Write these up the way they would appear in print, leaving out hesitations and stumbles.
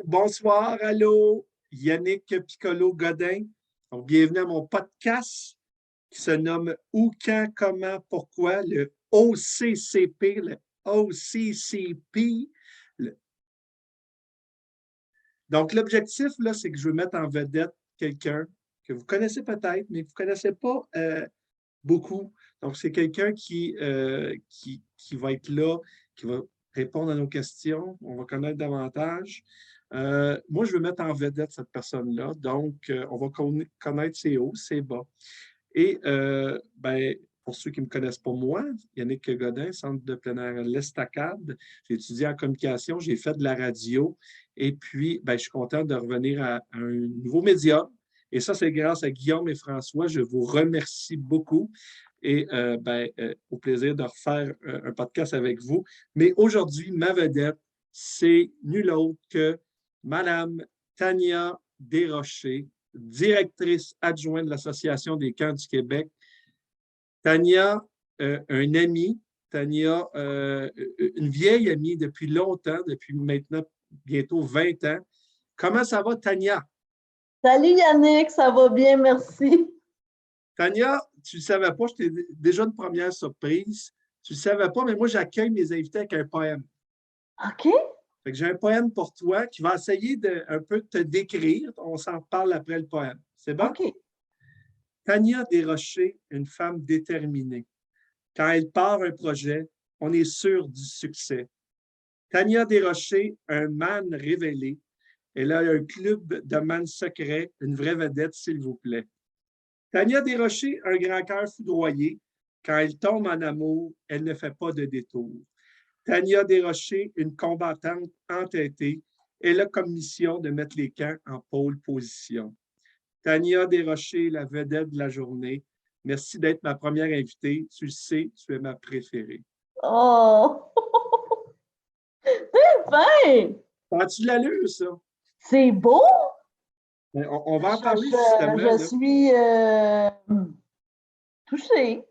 Bonsoir, allô, Yannick Piccolo-Godin. Donc, bienvenue à mon podcast qui se nomme Où, quand, comment, pourquoi, le OCCP, le OCCP. Donc, l'objectif, là, c'est que je veux mettre en vedette quelqu'un que vous connaissez peut-être, mais que vous ne connaissez pas beaucoup. Donc, c'est quelqu'un qui va être là, qui va répondre à nos questions. On va connaître davantage. Moi, je veux mettre en vedette cette personne-là. Donc, on va connaître ses hauts, ses bas. Et pour ceux qui ne me connaissent pas moi, Yannick Godin, Centre de plein air L'Estacade. J'ai étudié en communication, j'ai fait de la radio. Et puis, je suis content de revenir à un nouveau média. Et ça, c'est grâce à Guillaume et François. Je vous remercie beaucoup. Et au plaisir de refaire un podcast avec vous. Mais aujourd'hui, ma vedette, c'est nul autre que Madame Tania Desrochers, directrice adjointe de l'Association des camps du Québec. Tania, un ami, Tania, une vieille amie depuis longtemps, depuis maintenant bientôt 20 ans. Comment ça va, Tania? Salut Yannick, ça va bien, merci. Tania, tu ne savais pas, j'étais déjà une première surprise. Tu ne savais pas, mais moi, j'accueille mes invités avec un poème. OK. Fait que j'ai un poème pour toi qui va essayer un peu de te décrire. On s'en parle après le poème. C'est bon? OK. Tania Desrochers, une femme déterminée. Quand elle part un projet, on est sûr du succès. Tania Desrochers, un man révélé. Elle a un club de man secret, une vraie vedette, s'il vous plaît. Tania Desrochers, un grand cœur foudroyé. Quand elle tombe en amour, elle ne fait pas de détour. Tania Desrochers, une combattante entêtée. Elle a comme mission de mettre les camps en pôle position. Tania Desrochers, la vedette de la journée. Merci d'être ma première invitée. Tu le sais, tu es ma préférée. Oh! C'est fin! As-tu de l'allure, ça? C'est beau! On va en parler justement. Je suis touchée.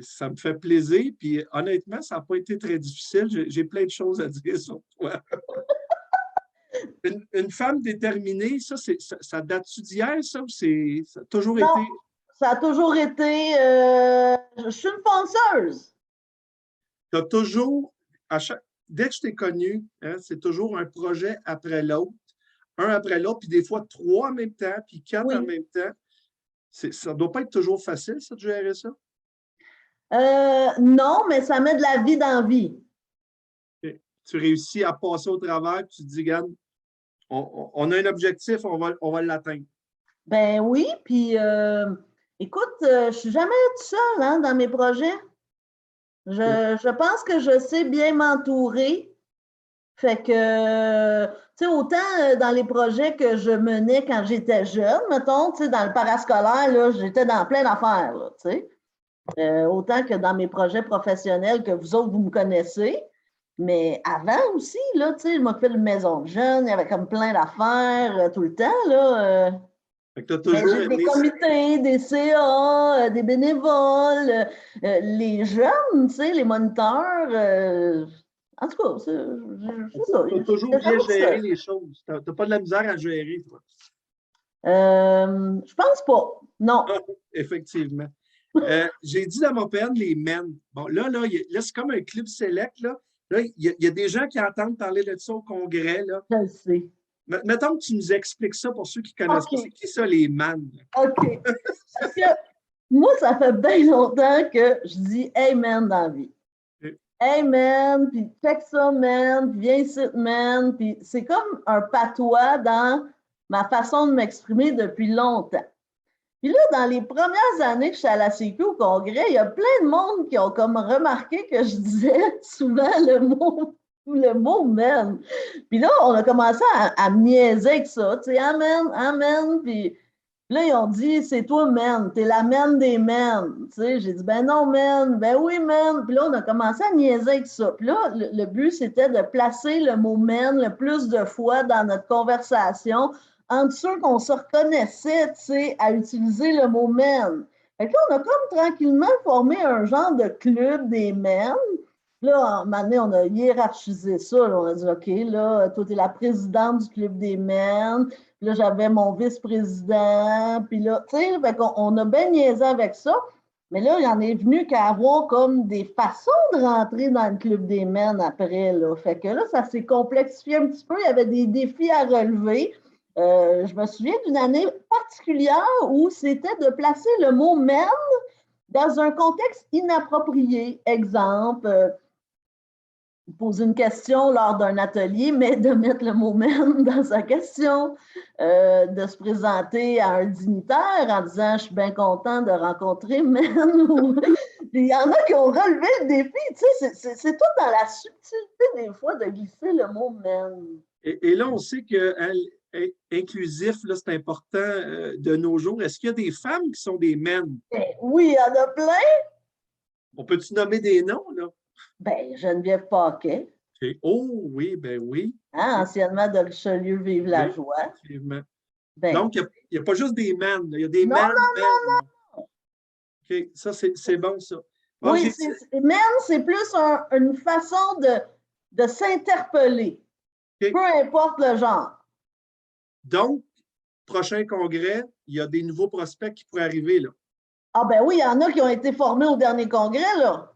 Ça me fait plaisir. Puis honnêtement, ça n'a pas été très difficile. J'ai plein de choses à dire sur toi. Une femme déterminée, ça date-tu d'hier, ça? Ou ça a toujours Non, été? ça a toujours été... je suis une fonceuse. Tu as toujours, dès que je t'ai connu, hein, c'est toujours un projet après l'autre, un après l'autre, puis des fois 3 en même temps, puis 4 en même temps. Ça ne doit pas être toujours facile, ça, de gérer ça? Non, mais ça met de la vie dans la vie. Okay. Tu réussis à passer au travers, puis tu te dis, regarde, on a un objectif, on va l'atteindre. Ben oui, puis écoute, je ne suis jamais toute seule hein, dans mes projets. Je pense que je sais bien m'entourer. Fait que, tu sais, autant dans les projets que je menais quand j'étais jeune, mettons, tu sais, dans le parascolaire, là, j'étais dans plein d'affaires, là, tu sais. Autant que dans mes projets professionnels que vous autres, vous me connaissez. Mais avant aussi, là, tu sais, je m'occupais d'une maison de jeunes, il y avait comme plein d'affaires tout le temps, là. Fait que tu as toujours j'ai des comités, des CA, des bénévoles, les jeunes, tu sais, les moniteurs. En tout cas, c'est ça. Tu as toujours bien géré les choses. Tu n'as pas de la misère à gérer, toi. Je pense pas. Non. Effectivement. J'ai dit dans mon PN les men. Bon, là c'est comme un club select. Là, il y a des gens qui entendent parler de ça au congrès. Là. Je le sais. Mettons que tu nous expliques ça pour ceux qui ne connaissent pas. C'est qui ça, les man? OK. Parce que moi, ça fait bien longtemps que je dis hey man dans la vie. Hey man, puis check ça man, puis viens ici man, puis c'est comme un patois dans ma façon de m'exprimer depuis longtemps. Puis là, dans les premières années que je suis à la CQ au congrès, il y a plein de monde qui ont comme remarqué que je disais souvent le mot man. Puis là, on a commencé à me niaiser avec ça, tu sais, amen, amen, puis là, ils ont dit, c'est toi, man, t'es la man des men. Tu sais, j'ai dit, ben non, man, ben oui, man. Puis là, on a commencé à niaiser avec ça. Puis là, le but, c'était de placer le mot man le plus de fois dans notre conversation entre ceux qu'on se reconnaissait, tu sais, à utiliser le mot man. Fait que là, on a comme tranquillement formé un genre de club des men. Là, un moment donné, on a hiérarchisé ça. Là. On a dit, OK, là, toi, tu es la présidente du Club des Men. Puis là, j'avais mon vice-président. Puis là, tu sais, on a bien niaisé avec ça. Mais là, il en est venu qu'à avoir comme des façons de rentrer dans le Club des Men après. Là. Fait que là, ça s'est complexifié un petit peu. Il y avait des défis à relever. Je me souviens d'une année particulière où c'était de placer le mot men dans un contexte inapproprié. Exemple, poser une question lors d'un atelier, mais de mettre le mot men dans sa question, de se présenter à un dignitaire en disant « Je suis bien content de rencontrer men ». Il y en a qui ont relevé le défi. Tu sais, c'est tout dans la subtilité des fois de glisser le mot men. Et là, on sait que inclusif, là, c'est important de nos jours. Est-ce qu'il y a des femmes qui sont des men? Oui, il y en a plein. On peut-tu nommer des noms, là? Ben, Geneviève Paquet. Okay. Oh oui, ben oui. Hein, anciennement de Richelieu, vive la joie. Effectivement. Ben, donc, il n'y a pas juste des men, il y a des non, men. non. OK, ça, c'est bon, ça. Bon, oui, men, c'est plus une façon de s'interpeller, okay. Peu importe le genre. Donc, prochain congrès, il y a des nouveaux prospects qui pourraient arriver, là. Ah ben oui, il y en a qui ont été formés au dernier congrès, là.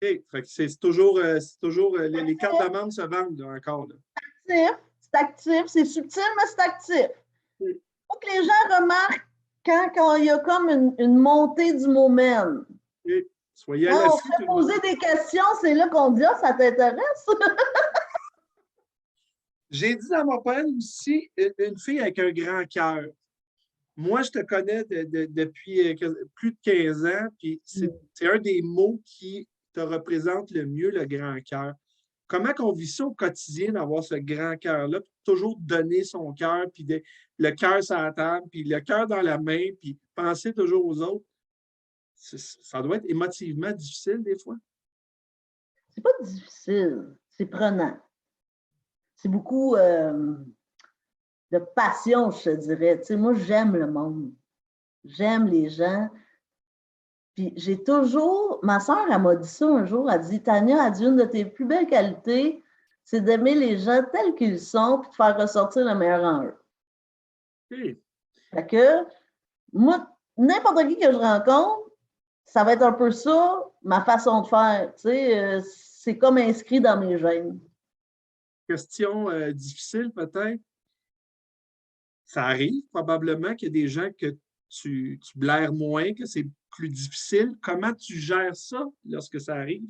OK, c'est toujours les cartes de membres se vendent, là, encore, là. C'est actif, c'est subtil, mais c'est actif. Il faut que les gens remarquent quand il y a comme une montée du moment. Okay. Soyez quand on fait poser des questions, c'est là qu'on dit « Ah, ça t'intéresse? » J'ai dit dans mon poème aussi, une fille avec un grand cœur. Moi, je te connais depuis plus de 15 ans, puis c'est un des mots qui te représente le mieux, le grand cœur. Comment on vit ça au quotidien d'avoir ce grand cœur-là, toujours donner son cœur, puis le cœur sur la table, puis le cœur dans la main, puis penser toujours aux autres? Ça doit être émotivement difficile des fois. C'est pas difficile, c'est prenant. C'est beaucoup de passion, je te dirais. Tu sais, moi, j'aime le monde. J'aime les gens. Puis j'ai toujours... Ma soeur, elle m'a dit ça un jour. Elle dit, Tania, elle dit, une de tes plus belles qualités, c'est d'aimer les gens tels qu'ils sont puis de faire ressortir le meilleur en eux. Okay. Fait que, moi, n'importe qui que je rencontre, ça va être un peu ça, ma façon de faire. Tu sais, c'est comme inscrit dans mes gènes. Question difficile peut-être. Ça arrive probablement qu'il y a des gens que tu blaires moins, que c'est plus difficile. Comment tu gères ça lorsque ça arrive?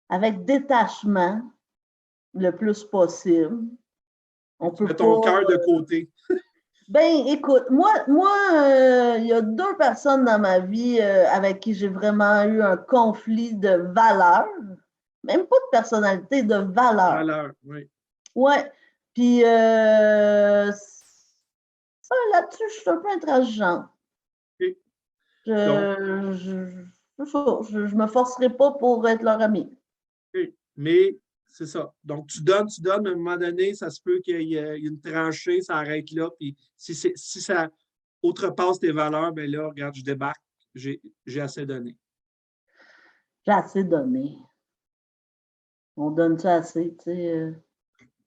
Avec détachement, le plus possible. On peut mets ton cœur de côté. Ben, écoute, moi il y a 2 personnes dans ma vie avec qui j'ai vraiment eu un conflit de valeurs. Même pas de personnalité, de valeurs. Valeurs, oui. Ouais. Puis, ça, là-dessus, je suis un peu intransigeante. Okay. Je me forcerai pas pour être leur ami. Okay. Mais c'est ça. Donc, tu donnes, mais à un moment donné, ça se peut qu'il y ait une tranchée, ça arrête là. Puis si ça outrepasse tes valeurs, bien là, regarde, je débarque. J'ai assez donné. J'ai assez donné. On donne-tu assez, tu sais?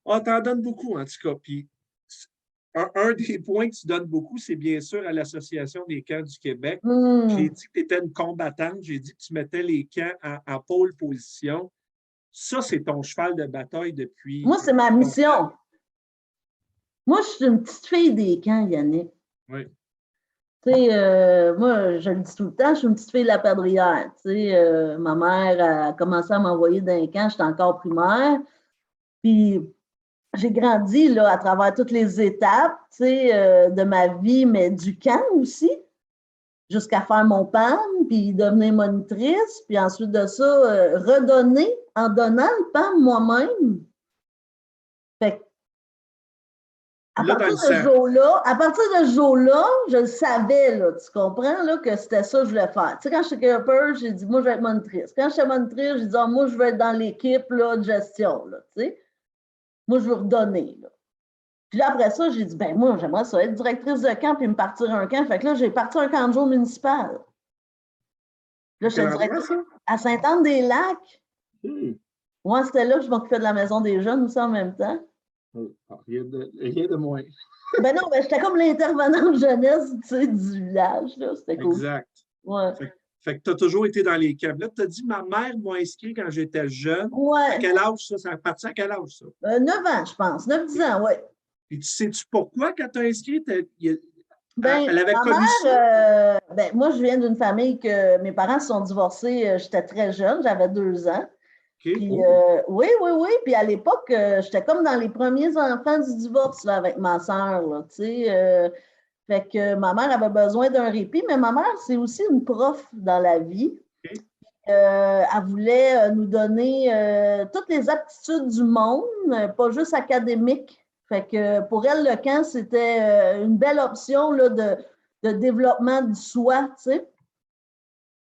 Ah, t'en donnes beaucoup, en tout cas. Puis un des points que tu donnes beaucoup, c'est bien sûr à l'Association des camps du Québec. J'ai dit que tu étais une combattante. J'ai dit que tu mettais les camps en pôle position. Ça, c'est ton cheval de bataille depuis... Moi, c'est ma mission. Moi, je suis une petite fille des camps, Yannick. Oui. Tu sais, moi, je le dis tout le temps, je suis une petite fille de la Padrière. Tu sais, ma mère a commencé à m'envoyer d'un camp, j'étais encore primaire. Puis, j'ai grandi là, à travers toutes les étapes, tu sais, de ma vie, mais du camp aussi, jusqu'à faire mon PAM, puis devenir monitrice, puis ensuite de ça, redonner en donnant le PAM moi-même. Fait que, à partir de ce jour-là, je le savais, là, tu comprends, là, que c'était ça que je voulais faire. Tu sais, quand j'étais Keeper, j'ai dit, moi, je vais être monitrice. Quand j'étais monitrice, j'ai dit, oh, moi, je veux être dans l'équipe de gestion, là, tu sais. Moi, je veux redonner, là. Puis là, après ça, j'ai dit, ben moi, j'aimerais ça être directrice de camp puis me partir un camp. Fait que là, j'ai parti un camp de jour municipal. Là, j'étais directrice. À Sainte-Anne-des-Lacs. Hmm. Moi, c'était là que je m'occupais de la maison des jeunes aussi en même temps. Rien de moins. Ben non, ben j'étais comme l'intervenante jeunesse, tu sais, du village, là. C'était cool. Exact. Ouais. Fait que tu as toujours été dans les camps. Là, tu as dit, ma mère m'a inscrit quand j'étais jeune. À Ouais. quel âge ça? Ça a parti à quel âge ça? 9 ans, je pense. 9-10 ans, oui. Puis tu sais-tu pourquoi quand tu as inscrit? Ben, Elle avait ma connu ça? mère, ben, moi, je viens d'une famille que mes parents se sont divorcés, j'étais très jeune, j'avais 2 ans. OK. Puis, Oh. oui, oui, oui. Puis à l'époque, j'étais comme dans les premiers enfants du divorce là, avec ma sœur, là, tu sais. Fait que ma mère avait besoin d'un répit, mais ma mère, c'est aussi une prof dans la vie. OK. Elle voulait nous donner toutes les aptitudes du monde, pas juste académiques. Fait que pour elle, le camp, c'était une belle option là, de développement du soi, tu sais.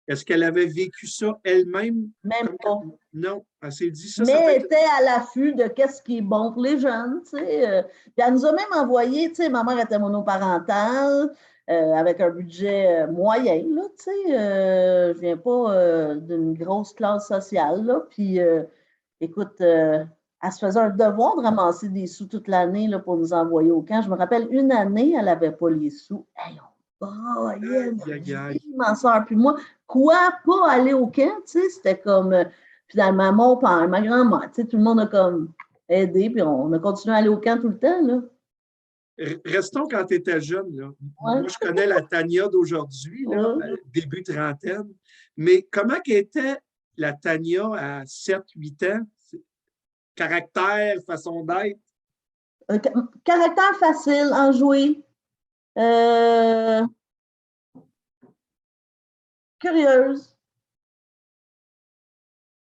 Est-ce qu'elle avait vécu ça elle-même? Même pas. Non, elle s'est dit ça, Mais ça peut elle être. était à l'affût de qu'est-ce qui est bon pour les jeunes, tu sais. Puis elle nous a même envoyé, tu sais, ma mère était monoparentale, avec un budget moyen, là, tu sais. Je viens pas d'une grosse classe sociale, là. Puis, écoute, elle se faisait un devoir de ramasser des sous toute l'année, là, pour nous envoyer au camp. Je me rappelle, une année, elle n'avait pas les sous. Hey, on braillait, Aïe, aïe, aïe. ma soeur puis moi. Quoi, pas aller au camp, tu sais, c'était comme... finalement, mon père, ma grand-mère, tu sais, tout le monde a comme aidé, puis on a continué à aller au camp tout le temps, là. Restons quand tu étais jeune. Là. Ouais. Moi, je connais la Tania d'aujourd'hui, là, Ouais. début trentaine. Mais comment était la Tania à 7, 8 ans? Caractère, façon d'être? Un caractère facile, enjoué, euh, curieuse,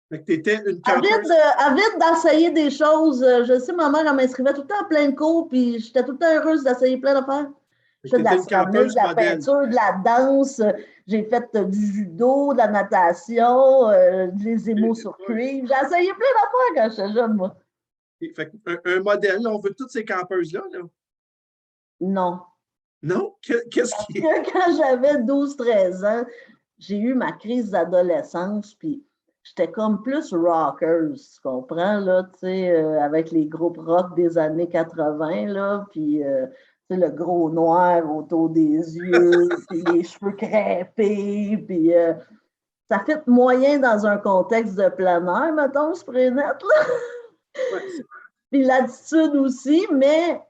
Fait que tu étais une campeuse. avide d'essayer des choses. Je sais, ma mère, elle m'inscrivait tout le temps à plein de cours, puis j'étais tout le temps heureuse d'essayer plein d'affaires. Fait Je que fais tu de étais la une céramique, de campeuse la modèle. peinture, de la danse, j'ai fait du judo, de la natation, des émaux sur cuivre. J'ai essayé plein d'affaires quand j'étais jeune, moi. Fait un modèle, là, on veut toutes ces campeuses-là. Là. Non. Non? Qu'est-ce qui est? Quand j'avais 12-13 ans, j'ai eu ma crise d'adolescence, puis j'étais comme plus rockers, tu comprends, là, tu sais, avec les groupes rock des années 80, là, puis, tu sais, le gros noir autour des yeux, puis les cheveux crêpés, puis ça fait moyen dans un contexte de plein air, mettons, je pourrais net, là. Ouais, Puis l'attitude aussi, mais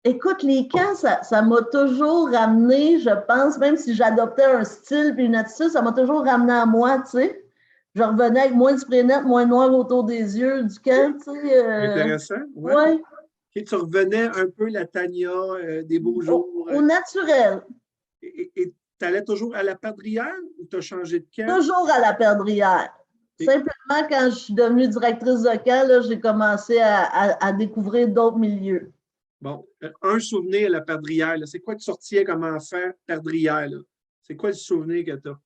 écoute, les camps, ça m'a toujours ramené, je pense, même si j'adoptais un style et une attitude, ça m'a toujours ramené à moi, tu sais. Je revenais avec moins de spray net, moins noir autour des yeux du camp, tu sais. intéressant, ouais. Ouais, Et tu revenais un peu la Tania des beaux jours. au naturel. Et tu allais toujours à la Padrière ou tu as changé de camp? Toujours à la perdrière. Et, Simplement, quand je suis devenue directrice de camp, là, j'ai commencé à découvrir d'autres milieux. bon, un souvenir à la Padrière, c'est quoi que tu sortais comme enfant Padrière? C'est quoi le souvenir que tu as?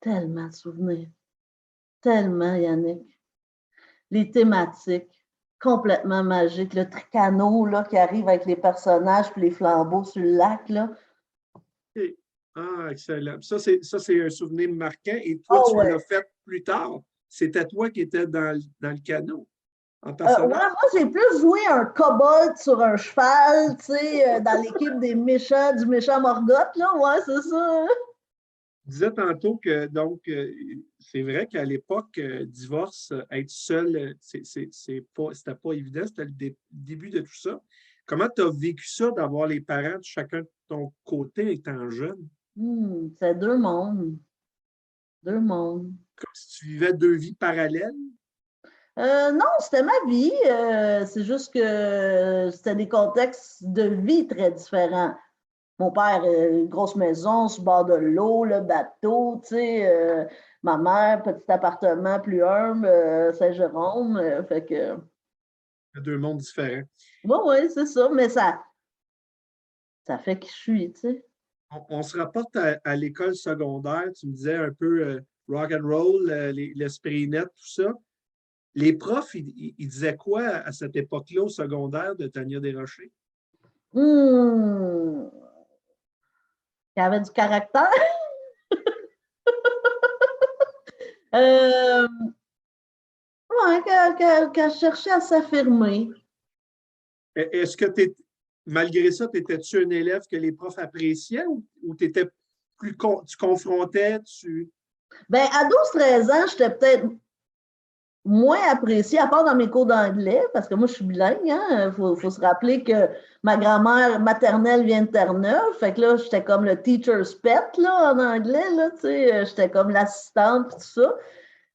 Tellement de souvenirs. Tellement, Yannick. Les thématiques complètement magiques. Le tricano là, qui arrive avec les personnages puis les flambeaux sur le lac. Là. Ah, excellent. Ça, c'est un souvenir marquant. Et toi, Oh tu ouais. l'as fait plus tard. C'était toi qui étais dans le canot en Ouais, personnage. moi, j'ai plus joué un kobold sur un cheval, tu sais, dans l'équipe des méchants, du méchant Morgoth, là. Ouais, c'est ça. Tu disais tantôt que, donc, c'est vrai qu'à l'époque, divorce, être seul, c'était pas évident, c'était le début de tout ça. Comment tu as vécu ça d'avoir les parents de chacun de ton côté étant jeune? C'est deux mondes. Deux mondes. Comme si tu vivais deux vies parallèles? Non, c'était ma vie. C'est juste que c'était des contextes de vie très différents. Mon père, une grosse maison sur le bord de l'eau, le bateau, tu sais. Ma mère, petit appartement plus humble, Saint-Jérôme. Fait que, Deux mondes différents. oui, oui, c'est ça. Mais ça fait qui je suis, tu sais. On se rapporte à l'école secondaire, tu me disais un peu rock and roll, l'esprit net, tout ça. Les profs, ils disaient quoi à cette époque-là au secondaire de Tania Desrochers? Hum, qui avait du caractère. Euh, ouais, qu'elle cherchait à s'affirmer. Est-ce que malgré ça, étais-tu un élève que les profs appréciaient ou t'étais tu confrontais, Ben, à 12-13 ans, j'étais peut-être moins appréciée, à part dans mes cours d'anglais, parce que moi, je suis bilingue. Il faut se rappeler que ma grand-mère maternelle vient de Terre-Neuve. Fait que là, j'étais comme le teacher's pet là, en anglais. Là, j'étais comme l'assistante et tout ça.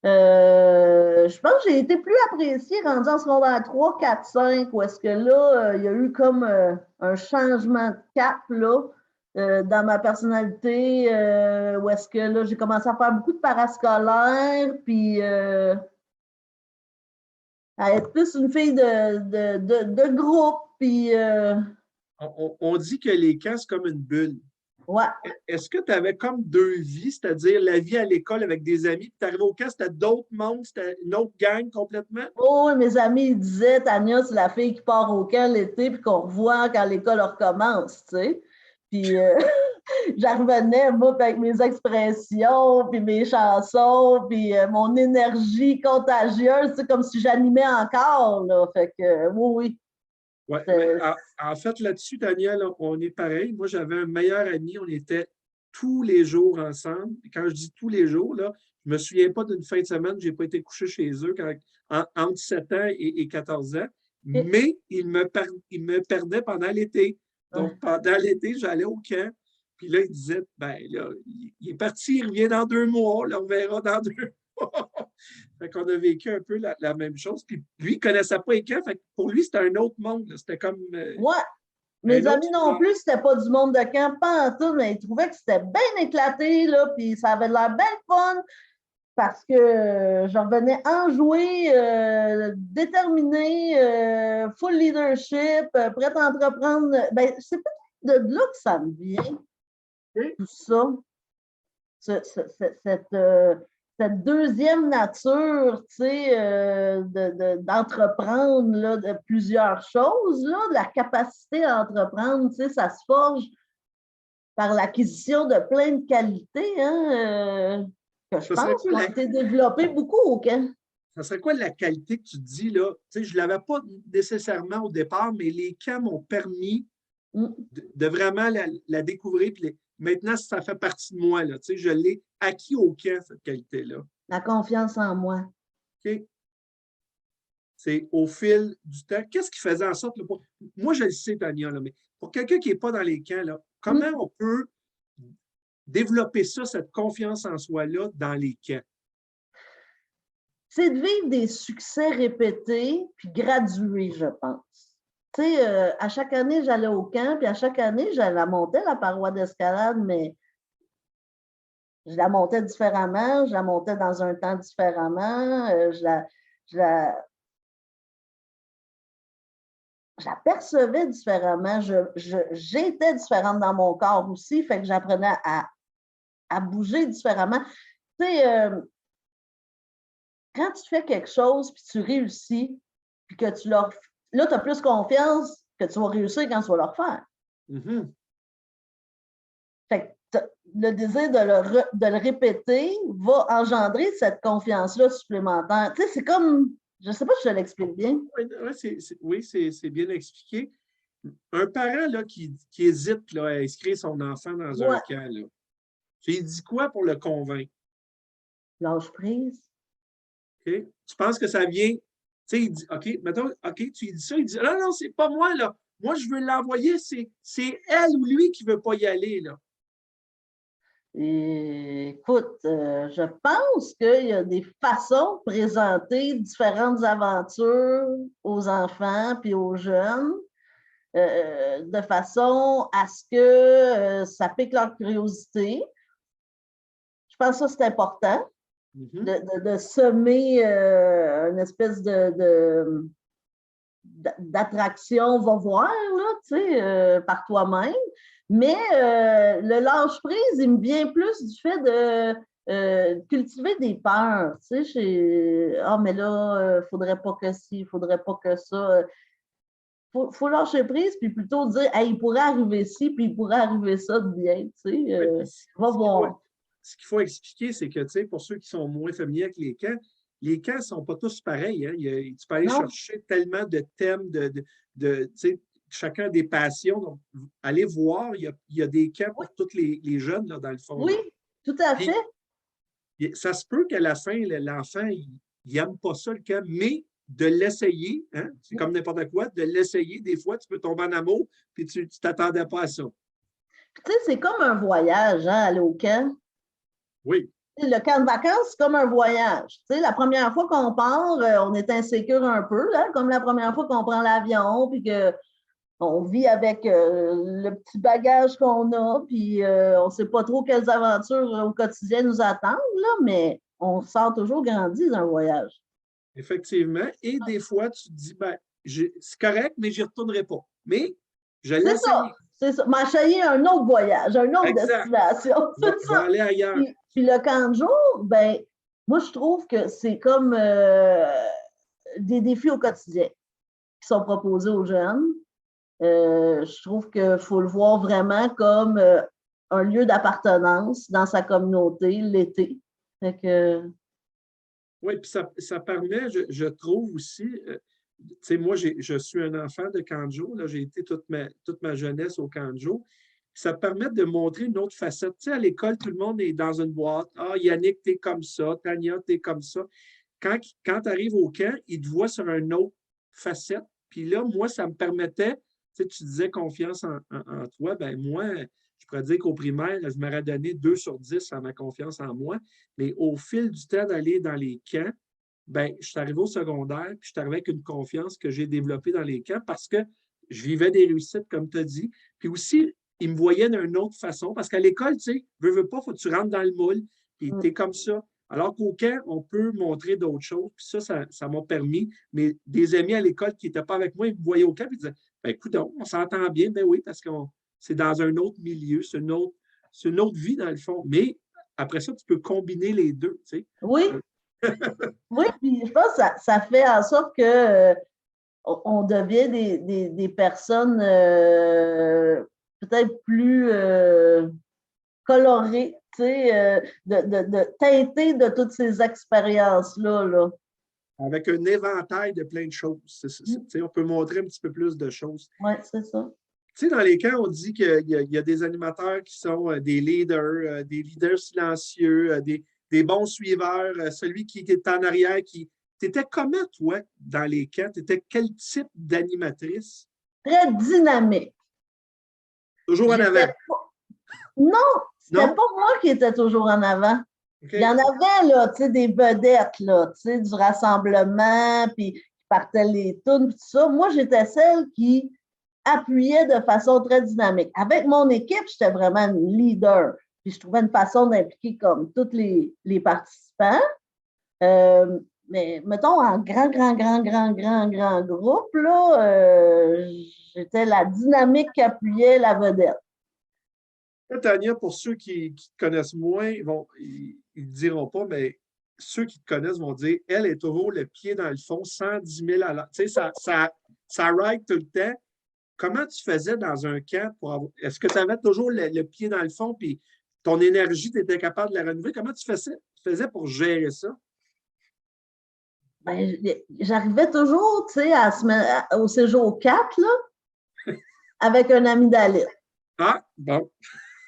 Je pense que j'ai été plus appréciée rendue en secondaire 3, 4, 5, où est-ce que là, il y a eu comme un changement de cap là, dans ma personnalité, où est-ce que là, j'ai commencé à faire beaucoup de parascolaires, puis à être plus une fille de groupe, puis on dit que les camps, c'est comme une bulle. ouais. Est-ce que tu avais comme deux vies, c'est-à-dire la vie à l'école avec des amis, puis tu arrives au camp, c'était d'autres mondes, c'était une autre gang complètement? Oh, oui, mes amis ils disaient, Tania, c'est la fille qui part au camp l'été, puis qu'on revoit quand l'école recommence, tu sais. Puis j'en revenais, moi, avec mes expressions, puis mes chansons, puis mon énergie contagieuse, c'est comme si j'animais encore, là. Fait que, oui, Oui, oui. en fait, là-dessus, Daniel, on est pareil. Moi, j'avais un meilleur ami, on était tous les jours ensemble. Et quand je dis tous les jours, là, je ne me souviens pas d'une fin de semaine, je n'ai pas été couché chez eux entre 7 ans et 14 ans, mais il me perdait pendant l'été. Donc, pendant l'été, j'allais au camp. Puis là, il disait, ben là, il est parti, il revient dans 2 mois, là, on verra dans 2 mois. Fait qu'on a vécu un peu la même chose. Puis lui, il ne connaissait pas les camps. Fait que pour lui, c'était un autre monde. C'était comme Ouais. un Mes autre amis non univers. plus, c'était pas du monde de camp, pas en tout, mais ils trouvaient que c'était bien éclaté, là, puis ça avait l'air bien fun. Parce que je revenais enjouée, déterminée, full leadership, prête à entreprendre. Ben, c'est peut-être de là que ça me vient, Oui. tout ça. Cette deuxième nature, tu sais, d'entreprendre là, de plusieurs choses, là, de la capacité à entreprendre, tu sais, ça se forge par l'acquisition de plein de qualités, hein, que je Ça serait pense quoi qui ont été développées beaucoup au camp. ça serait quoi la qualité que tu dis là? Tu sais, je ne l'avais pas nécessairement au départ, mais les camps m'ont permis Mm. de vraiment la découvrir. Puis maintenant, ça fait partie de moi. Là, tu sais, je l'ai acquis au camp, cette qualité-là. La confiance en moi. OK? C'est au fil du temps. Qu'est-ce qui faisait en sorte, là, moi je le sais, Tania, là, mais pour quelqu'un qui n'est pas dans les camps, là, comment Mm. on peut développer ça, cette confiance en soi-là, dans les camps? C'est de vivre des succès répétés puis gradués, je pense. Tu sais, à chaque année, j'allais au camp, puis à chaque année, je la montais, la paroi d'escalade, mais je la montais différemment, je la montais dans un temps différemment, je la, je la percevais différemment, j'étais différente dans mon corps aussi, fait que j'apprenais à bouger différemment. Tu sais, quand tu fais quelque chose, puis tu réussis, puis que tu leur... Là, tu as plus confiance que tu vas réussir quand tu vas le refaire. Mm-hmm. Fait que le désir de le répéter va engendrer cette confiance-là supplémentaire. Tu sais, c'est comme... Je ne sais pas si je l'explique bien. Oui, c'est bien expliqué. Un parent là, qui hésite là, à inscrire son enfant dans un Ouais, camp, là, tu lui dis quoi pour le convaincre? lâche prise. Okay? Tu penses que ça vient, tu sais, il dit, OK, mettons, OK, tu lui dis ça, il dit, non, non, c'est pas moi, là. Moi, je veux l'envoyer, c'est elle ou lui qui veut pas y aller, là. Et, écoute, je pense qu'il y a des façons de présenter différentes aventures aux enfants puis aux jeunes de façon à ce que ça pique leur curiosité. Je pense que ça, c'est important de semer une espèce d'attraction, va voir, là, tu sais, par toi-même. Mais le lâche-prise, il me vient plus du fait de cultiver des peurs. Tu sais, ah, mais là, il ne faudrait pas que ci, il ne faudrait pas que ça. Faut lâcher prise, puis plutôt dire, hey, il pourrait arriver ci, puis il pourrait arriver ça de bien. Tu sais, va Ce qui doit, voir. ce qu'il faut expliquer, c'est que, tu sais, pour ceux qui sont moins familiers avec les camps ne sont pas tous pareils. Hein. Tu peux aller Non, chercher tellement de thèmes, tu sais, chacun a des passions. Donc, allez voir, il y a des camps oui, pour tous les jeunes, là, dans le fond. oui, Là. tout à Puis, fait. ça se peut qu'à la fin, l'enfant, il n'aime pas ça, le camp, mais de l'essayer, hein, c'est comme n'importe quoi, de l'essayer, des fois, tu peux tomber en amour, puis tu ne t'attendais pas à ça. Tu sais, c'est comme un voyage, hein, aller au camp. Oui. Le camp de vacances, c'est comme un voyage. Tu sais, la première fois qu'on part, on est insécure un peu, là, comme la première fois qu'on prend l'avion, puis qu'on vit avec le petit bagage qu'on a, puis on ne sait pas trop quelles aventures au quotidien nous attendent, là, mais on sort toujours grandi d'un voyage. Effectivement. Et des fois, tu te dis, ben, c'est correct, mais je n'y retournerai pas. Mais je l'ai C'est ça, essayé. c'est ça. M'enchaîner un autre voyage, une autre Exact. destination, c'est Je vais ça. aller ailleurs. Puis le camp de jour, ben, moi, je trouve que c'est comme des défis au quotidien qui sont proposés aux jeunes. Je trouve qu'il faut le voir vraiment comme un lieu d'appartenance dans sa communauté l'été. Fait que, Oui, puis ça permet, je trouve aussi, tu sais, moi, je suis un enfant de Kanjo, là, j'ai été toute ma jeunesse au Kanjo. Ça permet de montrer une autre facette. Tu sais, à l'école, tout le monde est dans une boîte. Ah, Yannick, t'es comme ça. Tania, t'es comme ça. Quand tu arrives au camp, ils te voient sur une autre facette. Puis là, moi, ça me permettait, tu sais, tu disais confiance en toi. Ben moi, je pourrais dire qu'au primaire, je m'aurais donné 2 sur 10 à ma confiance en moi. Mais au fil du temps d'aller dans les camps, ben, je suis arrivé au secondaire, puis je suis arrivé avec une confiance que j'ai développée dans les camps parce que je vivais des réussites, comme tu as dit. Puis aussi, ils me voyaient d'une autre façon parce qu'à l'école, tu sais, veux pas, faut que tu rentres dans le moule, puis tu es comme ça. Alors qu'au camp, on peut montrer d'autres choses. Puis ça m'a permis. Mais des amis à l'école qui n'étaient pas avec moi, ils me voyaient au camp et disaient, ben écoute, on s'entend bien. Ben oui, parce que c'est dans un autre milieu, c'est une autre vie dans le fond. Mais après ça, tu peux combiner les deux, tu sais. oui, oui, puis je pense que ça fait en sorte que on devient des personnes peut-être plus colorées, tu sais, de teintées de toutes ces expériences-là. Là. Avec un éventail de plein de choses. On peut montrer un petit peu plus de choses. Oui, c'est ça. Tu sais, dans les camps, on dit qu'il y a des animateurs qui sont des leaders silencieux, des bons suiveurs, celui qui est en arrière. Tu étais comment, toi, dans les camps? Tu étais quel type d'animatrice? Très dynamique. Toujours en avant. Non, c'était Non? pas moi qui étais toujours en avant. Okay. Il y en avait, là, tu sais, des vedettes, là, tu sais, du rassemblement, puis qui partaient les tunes, tout ça. Moi, j'étais celle qui appuyait de façon très dynamique. Avec mon équipe, j'étais vraiment une leader. Puis je trouvais une façon d'impliquer comme tous les participants. Mais mettons, en grand groupe, là, j'étais la dynamique qui appuyait la vedette. Tania, pour ceux qui te connaissent moins, ils ne diront pas, mais ceux qui te connaissent vont dire, elle est toujours le pied dans le fond, 110 000 à l'heure. Tu sais, ça ride tout le temps. Comment tu faisais dans un camp pour avoir. Est-ce que tu avais toujours le pied dans le fond puis ton énergie, tu étais capable de la renouveler? Comment tu faisais pour gérer ça? Ben, j'arrivais toujours, tu sais, au séjour 4, là, avec un amygdalite. Ah, bon.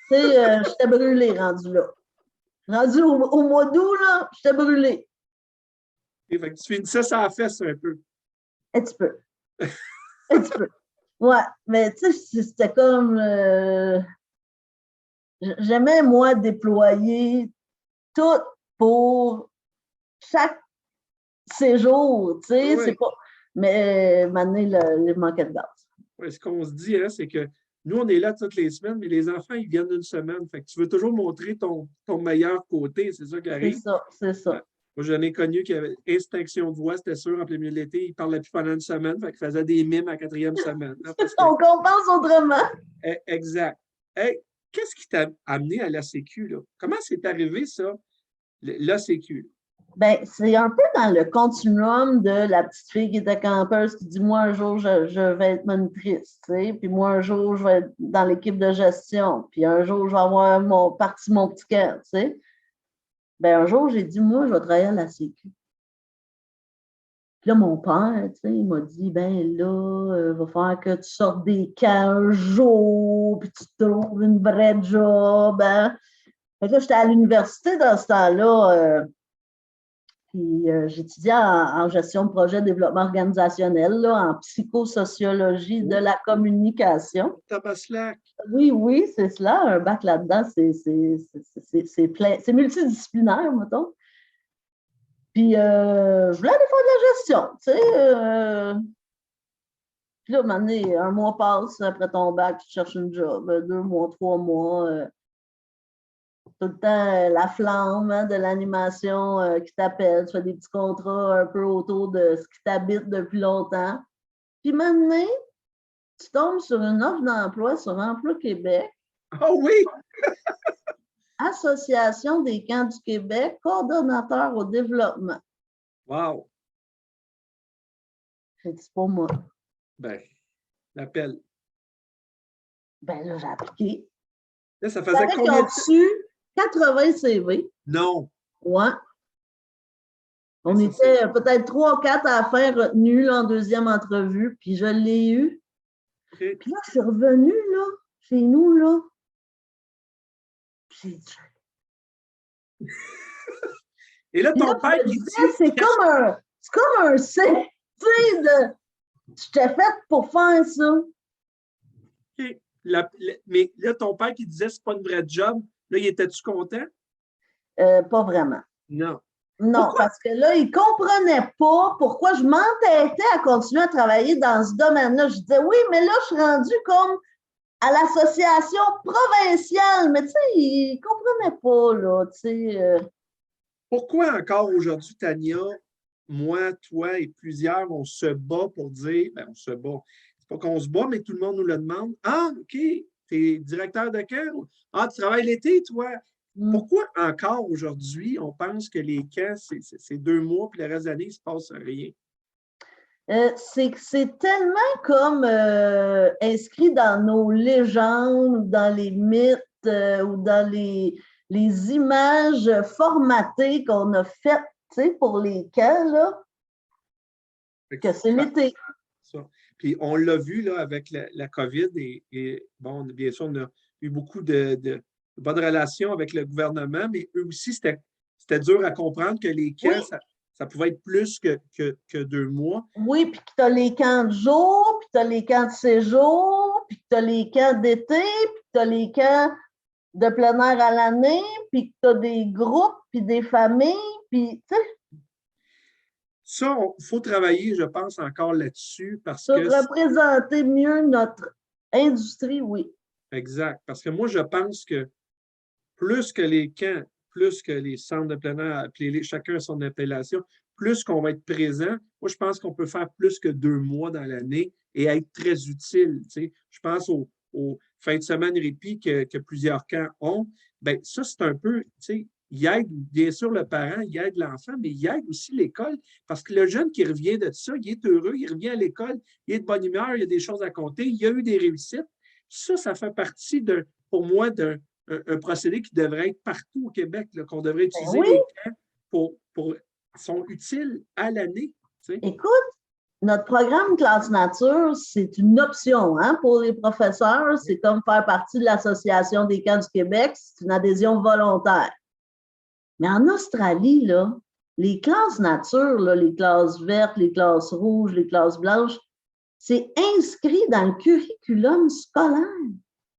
Tu sais, j'étais brûlée rendu là. Rendu au mois d'août, là, j'étais brûlée. Et fait que tu finissais ça à la fesse un peu. Un petit peu. Un petit peu. Ouais, mais tu sais, c'était comme. J'aimais, moi, déployer tout pour chaque séjour, tu sais, Oui. c'est pas. Mais maintenant, il manquait de gaz. Oui, ce qu'on se dit, hein, c'est que nous, on est là toutes les semaines, mais les enfants, ils viennent d'une semaine. Fait que tu veux toujours montrer ton meilleur côté, c'est ça qui arrive. C'est ça, c'est ça. Ouais. Moi, j'en ai connu qui avait extinction de voix, c'était sûr, en plein milieu de l'été. Il ne parlait plus pendant une semaine, fait qu'il faisait des mimes à la 4e semaine. Hein, On compense autrement. Exact. Hey, qu'est-ce qui t'a amené à l'ACQ, là? Comment c'est arrivé, ça, l'ACQ? Ben, c'est un peu dans le continuum de la petite fille qui était campeuse qui dit moi un jour je vais être monitrice, tu sais, puis moi un jour je vais être dans l'équipe de gestion, puis un jour je vais avoir parti mon petit camp, tu sais. Ben, un jour, j'ai dit, moi, je vais travailler à la Sécu. Puis là, mon père, tu sais, il m'a dit, ben là, va falloir que tu sortes des camps un jour, puis tu trouves une vraie job. Hein? Fait que là, j'étais à l'université dans ce temps-là, puis j'étudiais en gestion de projet de développement organisationnel, là, en psychosociologie de la communication. Tabaslac. Oui, oui, c'est cela. Un bac là-dedans, c'est plein, c'est multidisciplinaire, mettons. Puis, je voulais aller faire de la gestion, tu sais. Puis là, à un moment donné, un mois passe après ton bac, tu cherches une job. 2 mois, 3 mois. Tout le temps, la flamme hein, de l'animation qui t'appelle. Tu fais des petits contrats un peu autour de ce qui t'habite depuis longtemps. Puis maintenant, tu tombes sur une offre d'emploi sur Emploi Québec. Oh oui! Association des camps du Québec, coordonnateur au développement. Wow! J'ai dit, c'est pas moi. Ben, l'appel. Ben là, j'ai appliqué. Là, ça faisait combien de temps? Ils ont reçu 80 CV. Non. Ouais. On était peut-être 3 ou 4 à la fin retenus en deuxième entrevue, puis je l'ai eu. Okay. Puis là, je suis revenue, là, chez nous, là. J'ai dit. Et là, ton père qui dit. C'est comme un C. Tu sais, je t'ai fait pour faire ça. Okay. Mais là, ton père qui disait que ce n'est pas une vraie job, là, il était-tu content? Pas vraiment. Non. Non, pourquoi? Parce que là, il ne comprenait pas pourquoi je m'entêtais à continuer à travailler dans ce domaine-là. Je disais, oui, mais là, je suis rendue comme à l'association provinciale. Mais tu sais, il ne comprenait pas, là, tu sais. Pourquoi encore aujourd'hui, Tania, moi, toi et plusieurs, on se bat pour dire, ben, on se bat. C'est pas qu'on se bat, mais tout le monde nous le demande. Ah, OK, tu es directeur de camp? Ah, tu travailles l'été, toi? Pourquoi encore aujourd'hui, on pense que les camps, c'est 2 mois, puis le reste de l'année, il ne se passe rien? C'est tellement comme inscrit dans nos légendes, dans les mythes ou dans les images formatées qu'on a faites pour les camps, là, que c'est l'été. Puis on l'a vu là, avec la COVID et bon, bien sûr, on a eu beaucoup de bonnes relations avec le gouvernement, mais eux aussi, c'était dur à comprendre que les camps, Oui. ça pouvait être plus que 2 mois. Oui, puis que tu as les camps de jour, puis tu as les camps de séjour, puis que tu as les camps d'été, puis que tu as les camps de plein air à l'année, puis que tu as des groupes, puis des familles, puis tu sais. Ça, il faut travailler, je pense, encore là-dessus parce Pour que. représenter mieux notre industrie, oui. Exact. Parce que moi, je pense que plus que les camps, plus que les centres de plein air, chacun a son appellation, plus qu'on va être présent, moi, je pense qu'on peut faire plus que 2 mois dans l'année et être très utile. Tu sais. Je pense aux fins de semaine répit que plusieurs camps ont. Bien, ça, c'est un peu, tu sais, il aide bien sûr le parent, il aide l'enfant, mais il aide aussi l'école parce que le jeune qui revient de ça, il est heureux, il revient à l'école, il est de bonne humeur, il y a des choses à compter, il y a eu des réussites. Ça fait partie, pour moi, un procédé qui devrait être partout au Québec, qu'on devrait utiliser oui. les camps sont utiles à l'année. Tu sais. Écoute, notre programme Classe Nature, c'est une option hein, pour les professeurs. C'est comme faire partie de l'Association des camps du Québec. C'est une adhésion volontaire. Mais en Australie, là, les classes nature, là, les classes vertes, les classes rouges, les classes blanches, c'est inscrit dans le curriculum scolaire.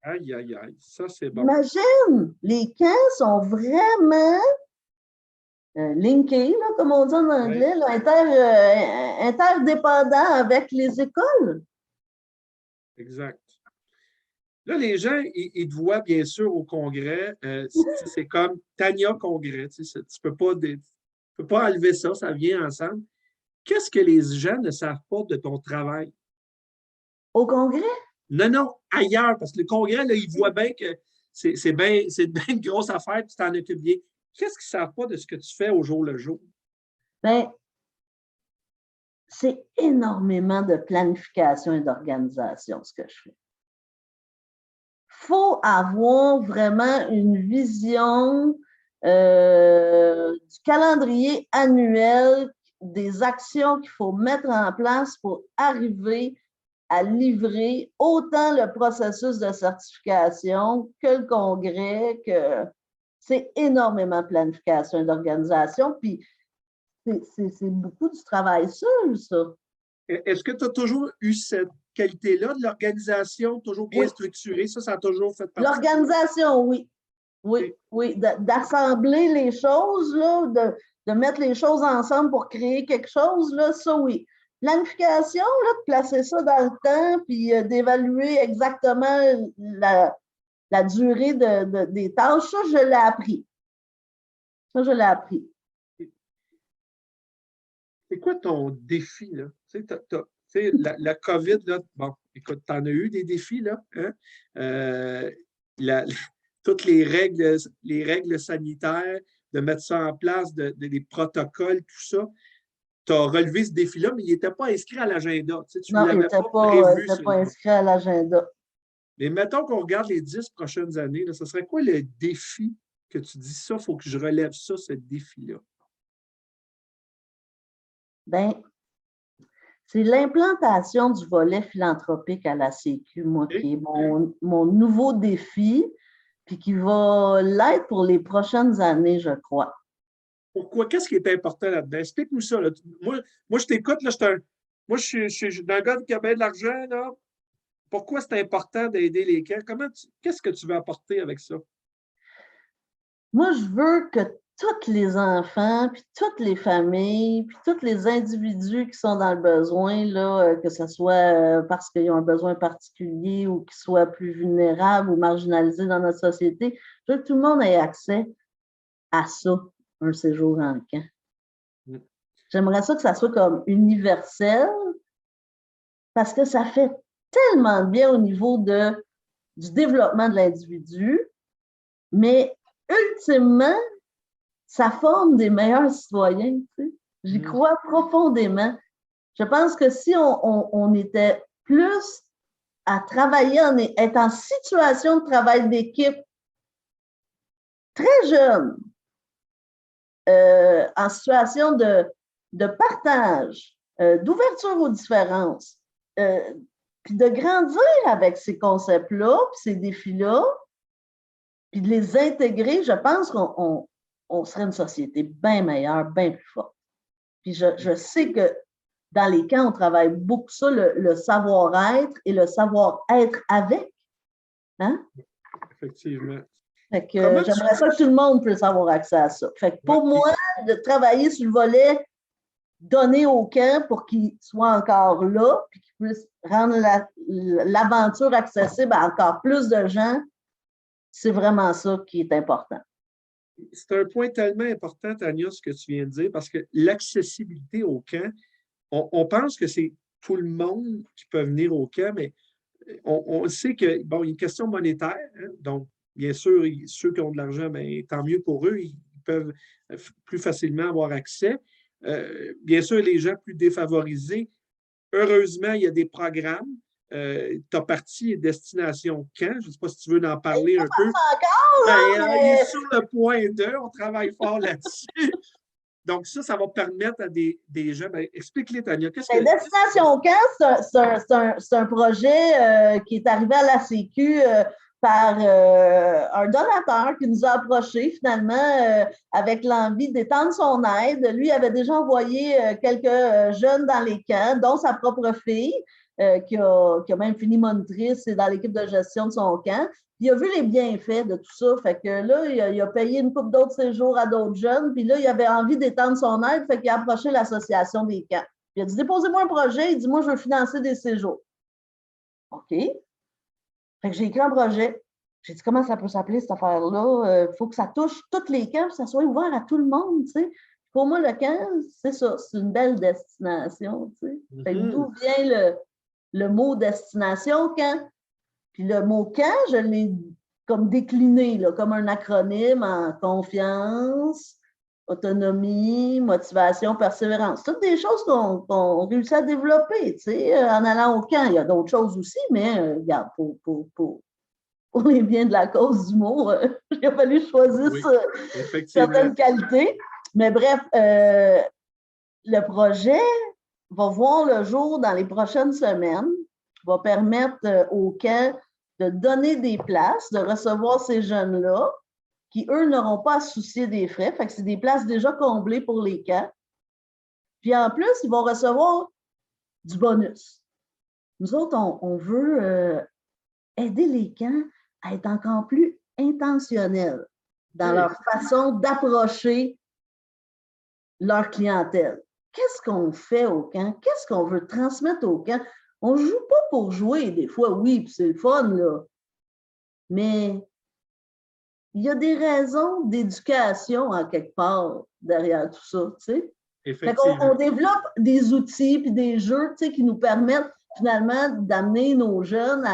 Aïe, aïe, aïe, ça c'est bon. Imagine, les camps sont vraiment linkés, là, comme on dit en anglais, là, interdépendants avec les écoles. Exact. Là, les gens, ils te voient bien sûr au congrès. C'est comme Tania Congrès. Tu ne peux pas enlever ça, ça vient ensemble. Qu'est-ce que les gens ne savent pas de ton travail? Au congrès? Non, non, ailleurs, parce que le congrès, là, ils voient bien que c'est bien une grosse affaire, tu t'en occupes bien. Qu'est-ce qu'ils ne savent pas de ce que tu fais au jour le jour? Bien, c'est énormément de planification et d'organisation, ce que je fais. Il faut avoir vraiment une vision du calendrier annuel, des actions qu'il faut mettre en place pour arriver à livrer autant le processus de certification que le congrès, que c'est énormément de planification et d'organisation. Puis, c'est beaucoup du travail seul, ça. Est-ce que tu as toujours eu cette qualité-là de l'organisation, toujours bien structurée? Ça a toujours fait partie. L'organisation, oui. Oui, oui. D'assembler les choses, là, de mettre les choses ensemble pour créer quelque chose, là, ça, oui. Planification, là, de placer ça dans le temps, puis d'évaluer exactement la durée des tâches, ça, je l'ai appris. Ça, je l'ai appris. C'est quoi ton défi, là? La COVID, là, bon, écoute, tu en as eu des défis, là, hein? Toutes les règles sanitaires, de mettre ça en place, des protocoles, tout ça. Tu as relevé ce défi-là, mais il n'était pas inscrit à l'agenda. Tu non, il n'était pas inscrit à l'agenda. Mais mettons qu'on regarde les 10 prochaines années, là, ce serait quoi le défi que tu dis ça, il faut que je relève ça, ce défi-là? Bien, c'est l'implantation du volet philanthropique à la Sécu, moi, qui est mon nouveau défi, puis qui va l'être pour les prochaines années, je crois. Pourquoi? Qu'est-ce qui est important là-dedans? Explique-nous ça. Là. Moi, je t'écoute. Là, je suis un gars qui a bien de l'argent. Là. Pourquoi c'est important d'aider les gens? Qu'est-ce que tu veux apporter avec ça? Moi, je veux que tous les enfants, puis toutes les familles, puis tous les individus qui sont dans le besoin, là, que ce soit parce qu'ils ont un besoin particulier ou qu'ils soient plus vulnérables ou marginalisés dans notre société, je veux que tout le monde ait accès à ça, un séjour en camp. J'aimerais ça que ça soit comme universel parce que ça fait tellement de bien au niveau du développement de l'individu, mais ultimement, ça forme des meilleurs citoyens. Tu sais. J'y crois profondément. Je pense que si on était plus à travailler, être en situation de travail d'équipe très jeune, en situation de partage, d'ouverture aux différences, puis de grandir avec ces concepts-là, puis ces défis-là, puis de les intégrer, je pense qu'on serait une société bien meilleure, bien plus forte. Puis je sais que dans les camps, on travaille beaucoup ça, le savoir-être et le savoir-être avec. Hein? Effectivement. Fait que j'aimerais ça que tout le monde puisse avoir accès à ça. Fait que pour moi, de travailler sur le volet donner au camp pour qu'il soit encore là, puis qu'il puisse rendre l'aventure accessible à encore plus de gens, c'est vraiment ça qui est important. C'est un point tellement important, Tania, ce que tu viens de dire, parce que l'accessibilité au camp, on pense que c'est tout le monde qui peut venir au camp, mais on sait que, bon, il y a une question monétaire, hein, donc, bien sûr, ceux qui ont de l'argent, bien, tant mieux pour eux, ils peuvent plus facilement avoir accès. Bien sûr, les gens plus défavorisés, heureusement, il y a des programmes. Tu as parti Destination Camp. Je ne sais pas si tu veux en parler un peu. Encore, il est sur le point 2. On travaille fort là-dessus. Donc, ça va permettre à des gens. Explique-les, Tania. Destination Camp, c'est un projet qui est arrivé à la Sécu par un donateur qui nous a approchés finalement avec l'envie d'étendre son aide. Lui avait déjà envoyé quelques jeunes dans les camps, dont sa propre fille, qui a même fini monitrice dans l'équipe de gestion de son camp. Puis il a vu les bienfaits de tout ça. Fait que là, il a payé une couple d'autres séjours à d'autres jeunes. Puis là, il avait envie d'étendre son aide. Fait qu'il a approché l'association des camps. Puis il a dit, déposez-moi un projet. Il dit, moi, je veux financer des séjours. OK. Fait que j'ai écrit un projet. J'ai dit, comment ça peut s'appeler cette affaire-là? Il faut que ça touche tous les camps, que ça soit ouvert à tout le monde, tu sais. Pour moi, le camp, c'est ça. C'est une belle destination, tu sais. Fait que d'où vient le mot destination, camp? Puis le mot camp, je l'ai comme décliné, là, comme un acronyme en confiance, autonomie, motivation, persévérance. Toutes des choses qu'on réussit à développer, tu sais, en allant au camp. Il y a d'autres choses aussi, mais regarde, pour pour les biens de la cause du mot, il a fallu choisir certaines qualités. Mais bref, le projet va voir le jour dans les prochaines semaines, va permettre au camp de donner des places, de recevoir ces jeunes-là, qui, eux, n'auront pas à se soucier des frais. Fait que c'est des places déjà comblées pour les camps. Puis en plus, ils vont recevoir du bonus. Nous autres, on veut aider les camps à être encore plus intentionnels dans leur façon d'approcher leur clientèle. Qu'est-ce qu'on fait au camp? Qu'est-ce qu'on veut transmettre au camp? On ne joue pas pour jouer. Des fois, oui, puis c'est le fun, là. Mais il y a des raisons d'éducation en quelque part derrière tout ça, tu sais. On développe des outils puis des jeux, tu sais, qui nous permettent finalement d'amener nos jeunes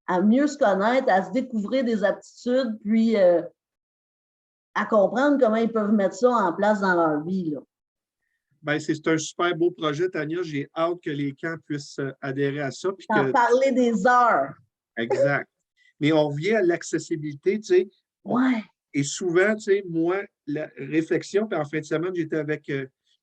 à mieux se connaître, à se découvrir des aptitudes, puis à comprendre comment ils peuvent mettre ça en place dans leur vie, là. Bien, c'est un super beau projet, Tania. J'ai hâte que les camps puissent adhérer à ça. En parler des heures. Exact. Mais on revient à l'accessibilité, tu sais. Ouais. Et souvent, tu sais, moi, la réflexion, puis en fin de semaine, j'étais avec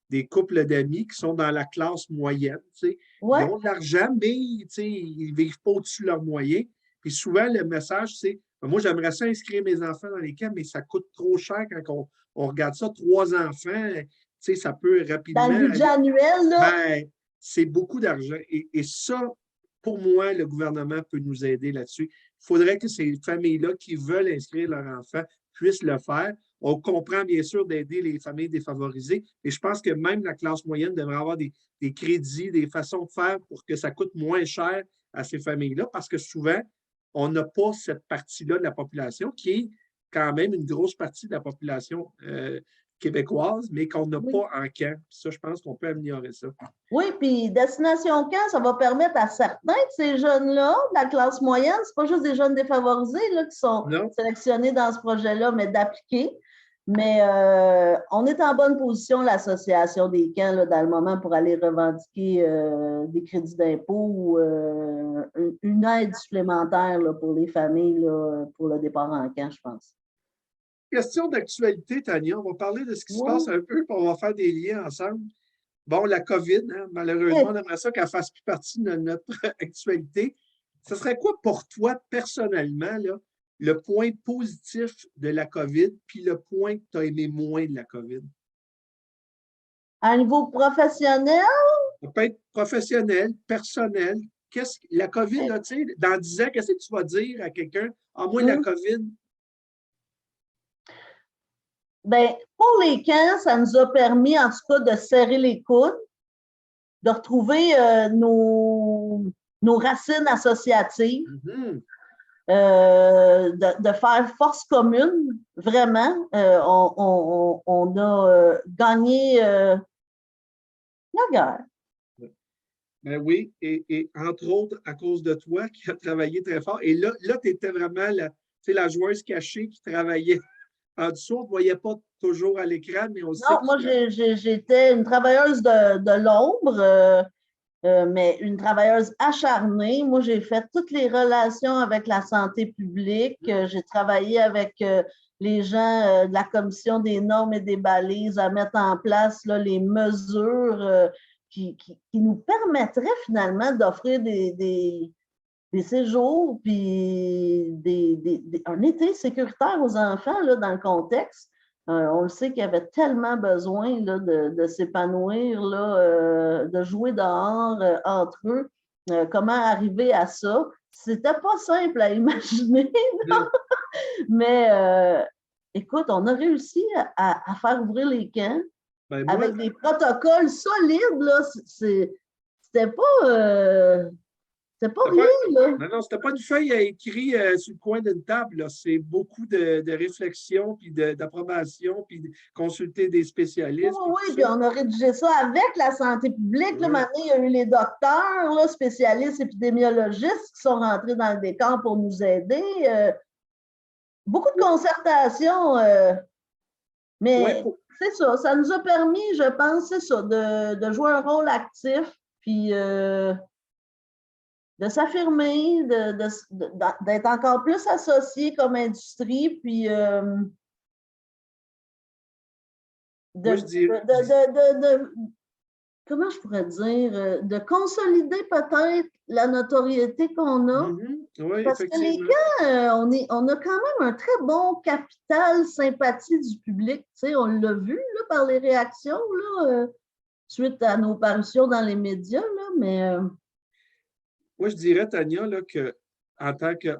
des couples d'amis qui sont dans la classe moyenne, tu sais. Ouais. Ils ont de l'argent, mais, tu sais, ils ne vivent pas au-dessus de leurs moyens. Puis souvent, le message, c'est, moi, j'aimerais ça inscrire mes enfants dans les camps, mais ça coûte trop cher quand on regarde ça. 3 enfants, tu sais, ça peut rapidement… Dans le budget annuel, là? Ben, c'est beaucoup d'argent. Et ça, pour moi, le gouvernement peut nous aider là-dessus. Il faudrait que ces familles-là qui veulent inscrire leurs enfants puissent le faire. On comprend bien sûr d'aider les familles défavorisées, et je pense que même la classe moyenne devrait avoir des crédits, des façons de faire pour que ça coûte moins cher à ces familles-là, parce que souvent, on n'a pas cette partie-là de la population qui est quand même une grosse partie de la population québécoise, mais qu'on n'a pas en camp. Ça, je pense qu'on peut améliorer ça. Oui, puis Destination Camp, ça va permettre à certains de ces jeunes-là, de la classe moyenne, c'est pas juste des jeunes défavorisés là, qui sont sélectionnés dans ce projet-là, mais d'appliquer. Mais on est en bonne position, l'Association des camps, là, dans le moment pour aller revendiquer des crédits d'impôt ou une aide supplémentaire là, pour les familles là, pour le départ en camp, je pense. Question d'actualité, Tania. On va parler de ce qui se passe un peu, puis on va faire des liens ensemble. Bon, la COVID, hein, malheureusement, on aimerait ça qu'elle ne fasse plus partie de notre actualité. Ce serait quoi pour toi, personnellement, là, le point positif de la COVID, puis le point que tu as aimé moins de la COVID? À un niveau professionnel? Ça peut être professionnel, personnel. La COVID, là, tu sais, dans 10 ans, qu'est-ce que tu vas dire à quelqu'un? Ah, moi, la COVID. Bien, pour les camps, ça nous a permis, en tout cas, de serrer les coudes, de retrouver nos racines associatives, de faire force commune, vraiment. On a gagné la guerre. Ben oui, et entre autres, à cause de toi qui as travaillé très fort. Et là tu étais vraiment la joueuse cachée qui travaillait en dessous. On ne te voyait pas toujours à l'écran, mais on sait. Non, moi, j'étais une travailleuse de l'ombre, mais une travailleuse acharnée. Moi, j'ai fait toutes les relations avec la santé publique. J'ai travaillé avec les gens de la Commission des normes et des balises à mettre en place là, les mesures qui nous permettraient finalement d'offrir des séjours puis un été sécuritaire aux enfants là, dans le contexte. On le sait qu'il y avait tellement besoin là, de s'épanouir, là, de jouer dehors entre eux. Comment arriver à ça? C'était pas simple à imaginer, mais écoute, on a réussi à faire ouvrir les camps avec des protocoles solides. Là, c'était pas… c'est pas rien, là. Non, c'était pas une feuille à écrire sur le coin d'une table. C'est beaucoup de réflexion, puis d'approbation, puis de consulter des spécialistes. Oui, puis on a rédigé ça avec la santé publique. Là, maintenant, il y a eu les docteurs, là, spécialistes épidémiologistes qui sont rentrés dans le décor pour nous aider. Beaucoup de concertation, mais c'est ça nous a permis, je pense, c'est ça, de jouer un rôle actif, puis de s'affirmer, d'être encore plus associé comme industrie, puis Moi, je dis, comment je pourrais dire, de consolider peut-être la notoriété qu'on a. Oui, Parce que les effectivement. camps, on a quand même un très bon capital sympathie du public. Tu sais, on l'a vu là, par les réactions là, suite à nos parutions dans les médias, là, mais Moi, je dirais, Tania, là, que en tant que,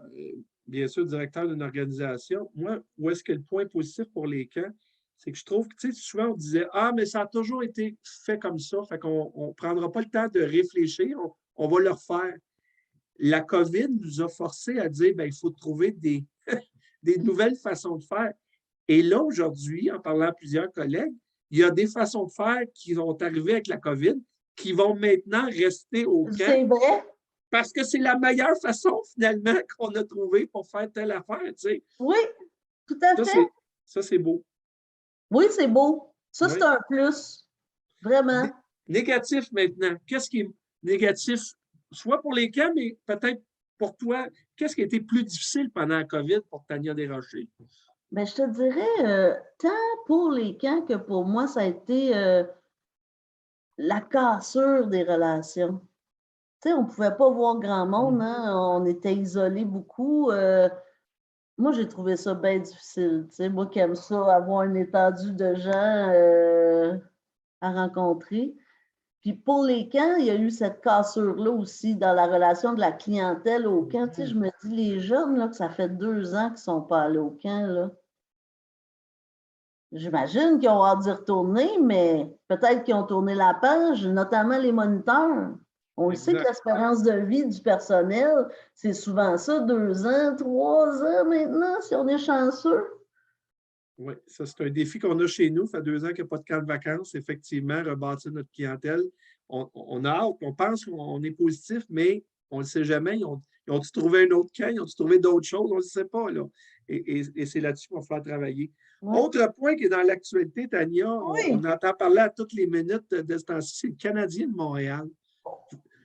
bien sûr, directeur d'une organisation, moi, où est-ce que le point positif pour les camps, c'est que je trouve que, tu sais, souvent, on disait, ah, mais ça a toujours été fait comme ça, fait qu'on ne prendra pas le temps de réfléchir, on va le refaire. La COVID nous a forcés à dire, bien, il faut trouver des nouvelles façons de faire. Et là, aujourd'hui, en parlant à plusieurs collègues, il y a des façons de faire qui vont arriver avec la COVID, qui vont maintenant rester au camp. c'est vrai. Parce que c'est la meilleure façon, finalement, qu'on a trouvé pour faire telle affaire, tu sais. Oui, tout à fait. Ça, c'est beau. Oui, c'est beau. Ça, Oui. c'est un plus. Vraiment. Négatif maintenant. Qu'est-ce qui est négatif, soit pour les camps, mais peut-être pour toi, qu'est-ce qui a été plus difficile pendant la COVID pour Tania Desrochers? Bien, je te dirais, tant pour les camps que pour moi, ça a été la cassure des relations. Tu sais, on ne pouvait pas voir grand monde, hein? On était isolés beaucoup. Moi, j'ai trouvé ça bien difficile. Tu sais, moi qui aime ça, avoir une étendue de gens à rencontrer. Puis pour les camps, il y a eu cette cassure-là aussi dans la relation de la clientèle au camp. Tu sais, je me dis, les jeunes, là, que ça fait 2 ans qu'ils ne sont pas allés au camp, là. J'imagine qu'ils ont hâte d'y retourner, mais peut-être qu'ils ont tourné la page, notamment les moniteurs. On le sait que l'espérance de vie du personnel, c'est souvent ça, 2 ans, 3 ans maintenant, si on est chanceux. Oui, ça, c'est un défi qu'on a chez nous. Ça fait 2 ans qu'il n'y a pas de camp de vacances. Effectivement, rebâtir notre clientèle. On a hâte, on pense qu'on est positif, mais on ne le sait jamais. Ils ont-ils trouvé un autre camp? Ils ont-ils trouvé d'autres choses? On ne le sait pas, là. Et c'est là-dessus qu'il va falloir travailler. Oui. Autre point qui est dans l'actualité, Tania, on entend parler à toutes les minutes de ce temps-ci, c'est le Canadien de Montréal.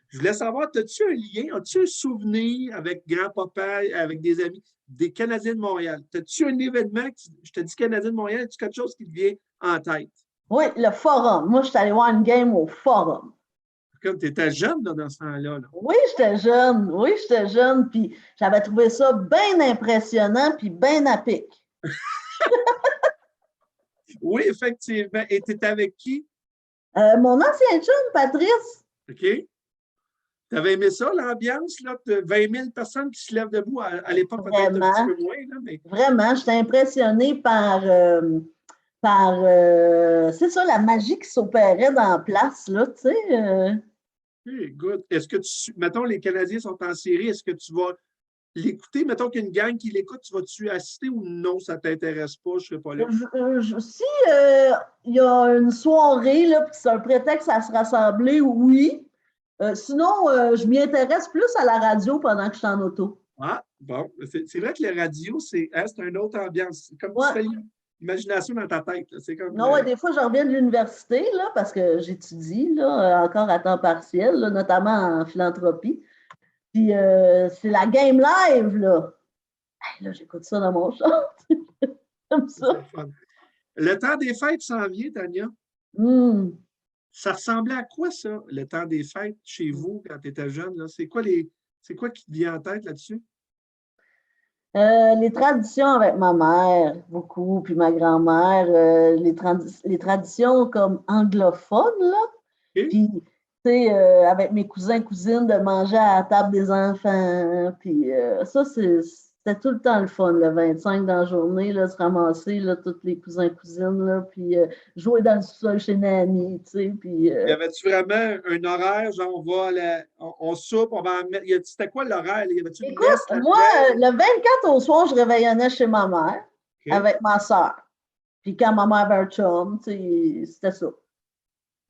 Je voulais savoir, as-tu un lien, as-tu un souvenir avec grand-papa, avec des amis, des Canadiens de Montréal? As-tu un événement, je te dis Canadien de Montréal, as-tu quelque chose qui te vient en tête? Oui, le forum. Moi, je suis allée voir une game au forum. Comme tu étais jeune là, dans ce temps-là. Là. Oui, j'étais jeune. Oui, j'étais jeune. Puis j'avais trouvé ça bien impressionnant puis bien à pic. Oui, effectivement. Et tu étais avec qui? Mon ancien chum, Patrice. OK. Tu avais aimé ça, l'ambiance, là, de 20 000 personnes qui se lèvent debout à l'époque, peut-être un petit peu moins. Là, mais... Vraiment, j'étais impressionnée par c'est ça, la magie qui s'opérait dans la place, là, tu sais. Okay, good. Est-ce que mettons, les Canadiens sont en série, est-ce que tu vas l'écouter? Mettons qu'il y a une gang qui l'écoute, tu vas-tu assister ou non, ça ne t'intéresse pas, je ne serai pas là? Si il y a une soirée, là, puis c'est un prétexte à se rassembler, oui. Sinon, je m'y intéresse plus à la radio pendant que je suis en auto. Ah, bon. C'est vrai que les radios, c'est une autre ambiance. C'est comme ouais. tu fais l'imagination dans ta tête. C'est comme, non, ouais, des fois, je reviens de l'université, là, parce que j'étudie là, encore à temps partiel, là, notamment en philanthropie. Puis c'est la game live, là. Hey, là, j'écoute ça dans mon chat. Comme ça. Le temps des fêtes s'en vient, Tania. Ça ressemblait à quoi, ça, le temps des fêtes chez vous quand tu étais jeune? Là? C'est quoi qui te vient en tête là-dessus? Les traditions avec ma mère, beaucoup, puis ma grand-mère, les traditions comme anglophones, là. Okay. Puis, tu sais, avec mes cousins, cousines, de manger à la table des enfants. Puis, ça, c'était tout le temps le fun, le 25 dans la journée, là, se ramasser, là, tous les cousins, cousines, là, puis jouer dans le sol chez Nanny, tu sais. Puis. Y avait-tu vraiment un horaire, genre, on soupe, on va en mettre. C'était quoi l'horaire? Y avait-tu une messe là-dedans? Moi, le 24 au soir, je réveillonnais chez ma mère avec ma soeur. Puis quand ma mère avait un chum, tu sais, c'était ça.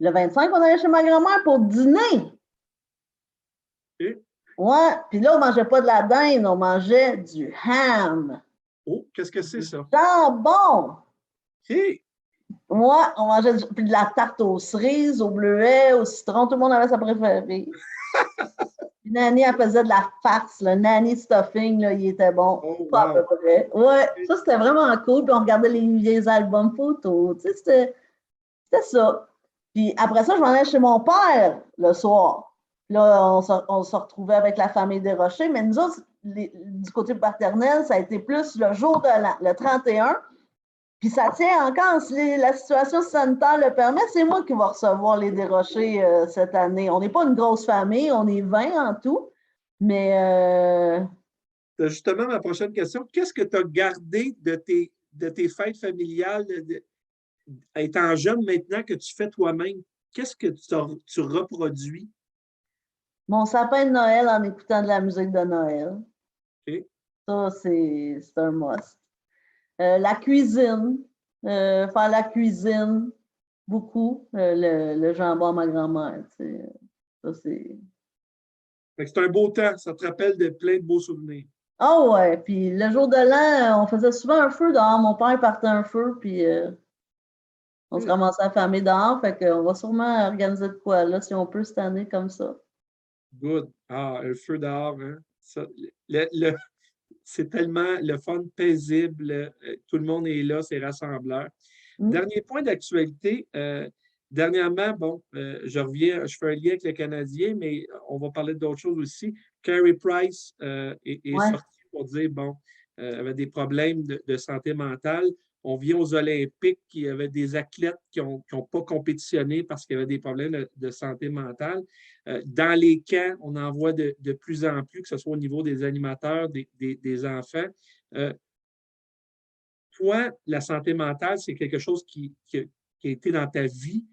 Le 25, on allait chez ma grand-mère pour dîner. Ouais, puis là, on ne mangeait pas de la dinde, on mangeait du ham. Oh, qu'est-ce que c'est ça? Jambon! OK. Ouais, on mangeait de la tarte aux cerises, au bleuet, au citron, tout le monde avait sa préférée. Nanny, elle faisait de la farce, le nanny stuffing, là, il était bon. Oh, Pas à wow. peu près. Ouais, ça, c'était vraiment cool. Puis on regardait les albums photos. Tu sais, c'était ça. Puis après ça, je m'en allais chez mon père le soir. Puis là, on se retrouvait avec la famille des Rochers. Mais nous autres, du côté paternel, ça a été plus le jour de l'an, le 31. Puis ça tient encore, si la situation sanitaire le permet, c'est moi qui vais recevoir les Desrochers cette année. On n'est pas une grosse famille, on est 20 en tout, mais C'est justement ma prochaine question. Qu'est-ce que tu as gardé de tes fêtes familiales étant jeune maintenant que tu fais toi-même? Qu'est-ce que tu reproduis? mon sapin de Noël en écoutant de la musique de Noël, OK? ça, c'est un must. La cuisine, faire la cuisine, beaucoup. Le jambon à ma grand-mère, tu sais, ça, c'est... Fait que c'est un beau temps. Ça te rappelle de plein de beaux souvenirs. Ah ouais, puis le jour de l'an, on faisait souvent un feu dehors. Mon père partait un feu, puis on se ramassait affamés dehors. Fait qu'on va sûrement organiser de quoi, là, si on peut cette année comme ça. Good. Ah, un feu dehors, hein? Ça, c'est tellement le fun, paisible. Tout le monde est là, c'est rassembleur. Mm. Dernier point d'actualité. Dernièrement, bon, je fais un lien avec le Canadien, mais on va parler d'autres choses aussi. Carey Price est Ouais. sorti pour dire, bon, avait des problèmes de santé mentale. On vient aux Olympiques, il y avait des athlètes qui n'ont pas compétitionné parce qu'il y avait des problèmes de santé mentale. Dans les camps, on en voit de plus en plus, que ce soit au niveau des animateurs, des enfants. Toi, la santé mentale, c'est quelque chose qui a été dans ta vie.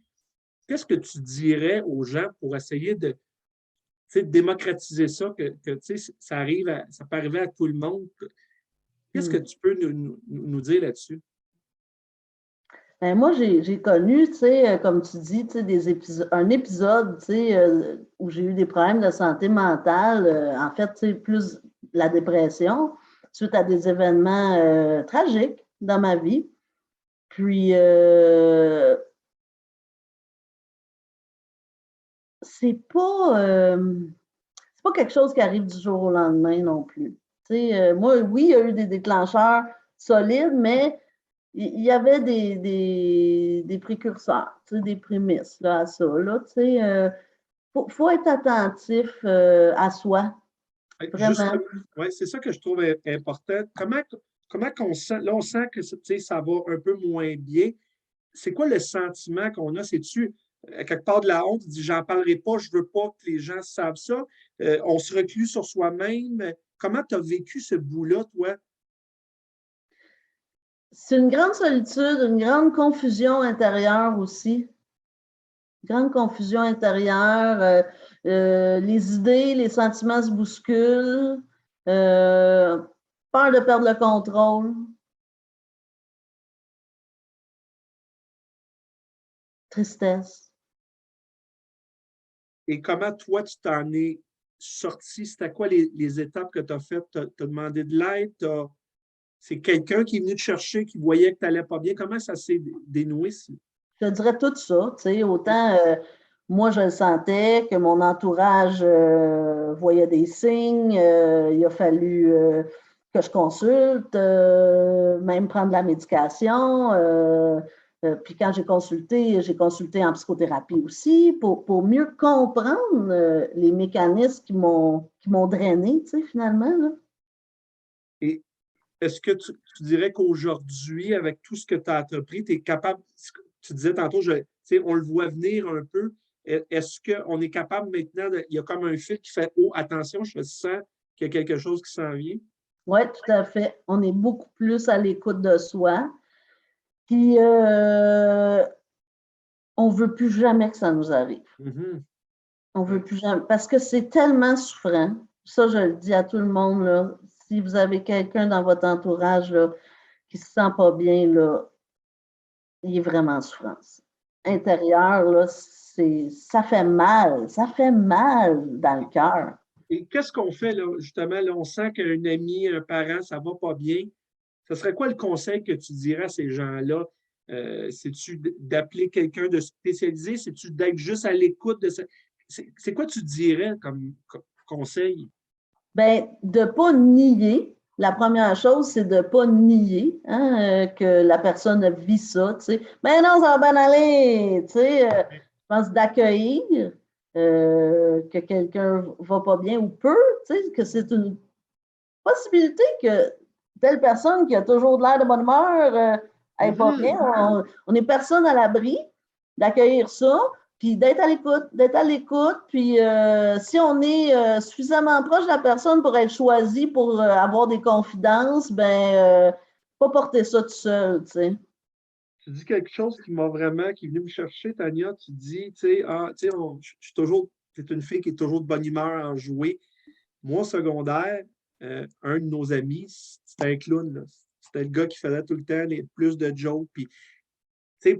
Qu'est-ce que tu dirais aux gens pour essayer de démocratiser ça, que ça peut arriver à tout le monde? Qu'est-ce que Mm. tu peux nous dire là-dessus? Ben, moi, j'ai connu, tu sais, comme tu dis, tu sais, un épisode, tu sais, où j'ai eu des problèmes de santé mentale, en fait, tu sais, plus la dépression, suite à des événements tragiques dans ma vie. Puis, c'est pas quelque chose qui arrive du jour au lendemain non plus. Tu sais, moi, oui, il y a eu des déclencheurs solides, mais il y avait des précurseurs, tu sais, des prémices là, à ça. Là, tu sais, faut être attentif à soi, vraiment. Justement, ouais, c'est ça que je trouve important. Comment qu'on sent? Là, on sent que ça va un peu moins bien. C'est quoi le sentiment qu'on a? C'est-tu quelque part de la honte? Tu dis, j'en parlerai pas, je veux pas que les gens savent ça. On se reclue sur soi-même. Comment tu as vécu ce bout-là, toi? C'est une grande solitude, une grande confusion intérieure aussi. Grande confusion intérieure. Les idées, les sentiments se bousculent. Euh, peur de perdre le contrôle. Tristesse. Et comment toi, tu t'en es sorti? C'était quoi les étapes que tu as faites? Tu as demandé de l'aide? C'est quelqu'un qui est venu te chercher, qui voyait que tu n'allais pas bien. Comment ça s'est dénoué? Je dirais tout ça. Tu sais, autant moi, je le sentais que mon entourage voyait des signes. Il a fallu que je consulte, même prendre la médication. Puis quand j'ai consulté en psychothérapie aussi pour mieux comprendre les mécanismes qui m'ont drainé, tu sais, finalement. Là. Et est-ce que tu dirais qu'aujourd'hui, avec tout ce que tu as entrepris, tu es capable, tu disais tantôt, on le voit venir un peu. Est-ce qu'on est capable maintenant, il y a comme un fil qui fait, oh, attention, je sens qu'il y a quelque chose qui s'en vient? Oui, tout à fait. On est beaucoup plus à l'écoute de soi. Puis, on ne veut plus jamais que ça nous arrive. Mm-hmm. On veut plus jamais. Parce que c'est tellement souffrant. Ça, je le dis à tout le monde. Là, si vous avez quelqu'un dans votre entourage là, qui ne se sent pas bien, là, il est vraiment en souffrance. Intérieur, là, ça fait mal. Ça fait mal dans le cœur. Et qu'est-ce qu'on fait, là, justement, là, on sent qu'un ami, un parent, ça ne va pas bien. Ce serait quoi le conseil que tu dirais à ces gens-là? C'est-tu d'appeler quelqu'un de spécialisé? C'est-tu d'être juste à l'écoute de ça? C'est quoi tu dirais conseil? Bien, de ne pas nier. La première chose, c'est de ne pas nier hein, que la personne vit ça. Tu sais. Mais non, ça va bien aller. Tu sais, je pense d'accueillir que quelqu'un ne va pas bien ou peut, tu sais, que c'est une possibilité que telle personne qui a toujours de l'air de bonne humeur n'est pas bien. On n'est personne à l'abri d'accueillir ça, puis d'être à l'écoute, puis si on est suffisamment proche de la personne pour être choisi, pour avoir des confidences, ben pas porter ça tout seul, tu sais. Tu dis quelque chose qui est venu me chercher, Tania. Tu dis, tu sais, je suis toujours, tu es une fille qui est toujours de bonne humeur en jouer. Moi, au secondaire, un de nos amis, c'était un clown, là. C'était le gars qui faisait tout le temps plus de jokes. Puis,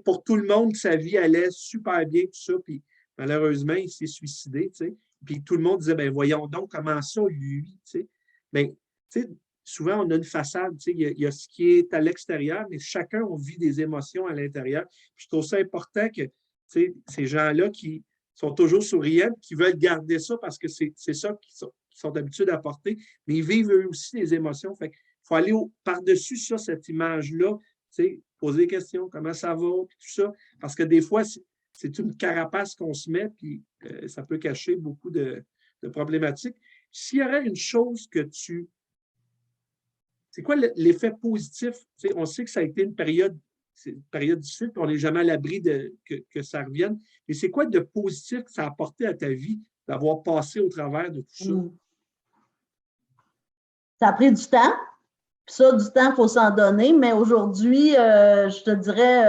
pour tout le monde, sa vie allait super bien, tout ça. Puis, malheureusement, il s'est suicidé. Puis, tout le monde disait, ben voyons donc, comment ça, lui? Ben, souvent, on a une façade. Il y a ce qui est à l'extérieur, mais chacun, on vit des émotions à l'intérieur. Puis, je trouve ça important que ces gens-là qui sont toujours souriants, qui veulent garder ça parce que c'est ça qu'ils sont d'habitude à porter, mais ils vivent eux aussi des émotions. Fait qu'il faut aller par-dessus ça, cette image-là, poser des questions, comment ça va, puis tout ça. Parce que des fois, c'est une carapace qu'on se met, puis ça peut cacher beaucoup de problématiques. S'il y aurait une chose que tu... C'est quoi l'effet positif? On sait que ça a été une période difficile, puis on n'est jamais à l'abri que ça revienne. Mais c'est quoi de positif que ça a apporté à ta vie d'avoir passé au travers de tout ça? Ça a pris du temps. Puis ça, du temps, il faut s'en donner. Mais aujourd'hui, je te dirais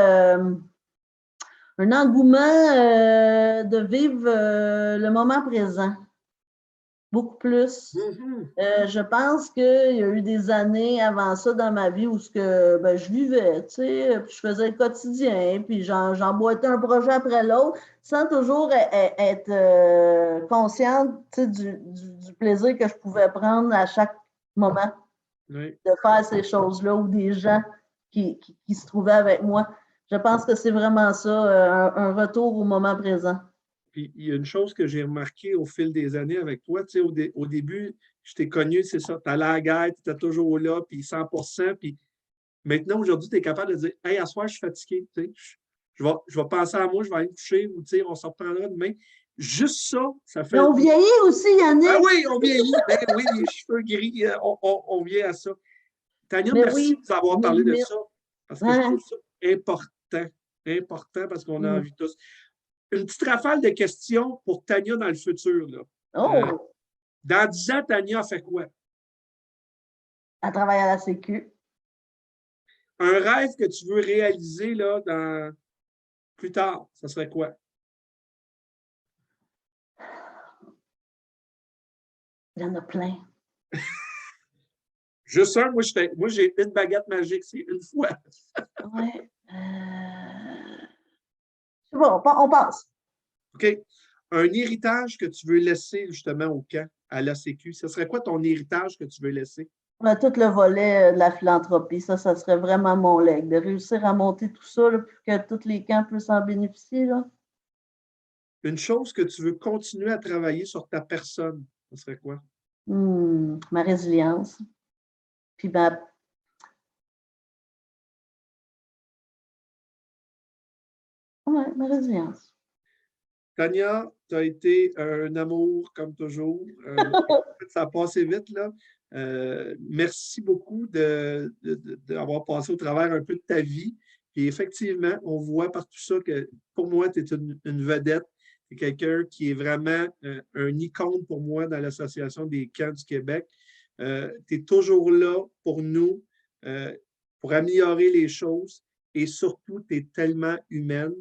un engouement de vivre le moment présent. Beaucoup plus. Je pense qu'il y a eu des années avant ça dans ma vie où je vivais, tu sais, puis je faisais le quotidien, puis j'emboîtais un projet après l'autre, sans toujours être consciente du plaisir que je pouvais prendre à chaque moment de faire ces choses-là ou des gens qui se trouvaient avec moi. Je pense que c'est vraiment ça, un retour au moment présent. Puis il y a une chose que j'ai remarqué au fil des années avec toi, tu sais, au début, je t'ai connu, c'est ça, tu allais à la guerre, tu étais toujours là, puis 100%, puis maintenant, aujourd'hui, tu es capable de dire, hey, à soir, je suis fatigué, tu sais, je vais penser à moi, je vais aller me coucher, ou tu sais, on s'en reprendra demain. Juste ça, ça fait. Mais on vieillit aussi, Yannick. Ah oui, on vieillit. Ben oui, les cheveux gris, on vient à ça. Tania, mais merci oui, de nous avoir parlé de ça, parce que je trouve ça important parce qu'on a envie tous. Une petite rafale de questions pour Tania dans le futur. Là. Dans 10 ans, Tania a fait quoi? Elle travaille à la Sécu. Un rêve que tu veux réaliser là, plus tard, ça serait quoi? Il y en a plein. Juste un, moi j'ai une baguette magique, c'est une fois. Oui. C'est bon, on passe. OK. Un héritage que tu veux laisser justement au camp, à l'ACQ, ce serait quoi ton héritage que tu veux laisser? Tout le volet de la philanthropie, ça serait vraiment mon leg, de réussir à monter tout ça, là, pour que tous les camps puissent en bénéficier. Là. Une chose que tu veux continuer à travailler sur ta personne, ce serait quoi? Ma résilience. Puis ma résilience. Tania, tu as été un amour comme toujours. Ça a passé vite, là. Merci beaucoup d'avoir passé au travers un peu de ta vie. Et effectivement, on voit par tout ça que pour moi, tu es une vedette. Tu es quelqu'un qui est vraiment un icône pour moi dans l'Association des camps du Québec. Tu es toujours là pour nous, pour améliorer les choses et surtout, tu es tellement humaine.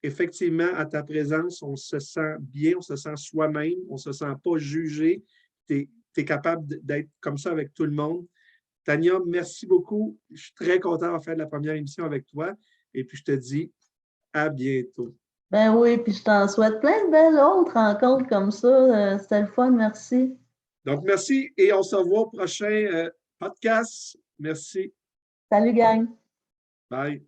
Effectivement, à ta présence, on se sent bien, on se sent soi-même, on ne se sent pas jugé. Tu es capable d'être comme ça avec tout le monde. Tania, merci beaucoup. Je suis très content d'avoir fait la première émission avec toi. Et puis, je te dis à bientôt. Ben oui, puis je t'en souhaite plein de belles autres rencontres comme ça. C'était le fun, merci. Donc, merci et on se revoit au prochain podcast. Merci. Salut, gang. Bye.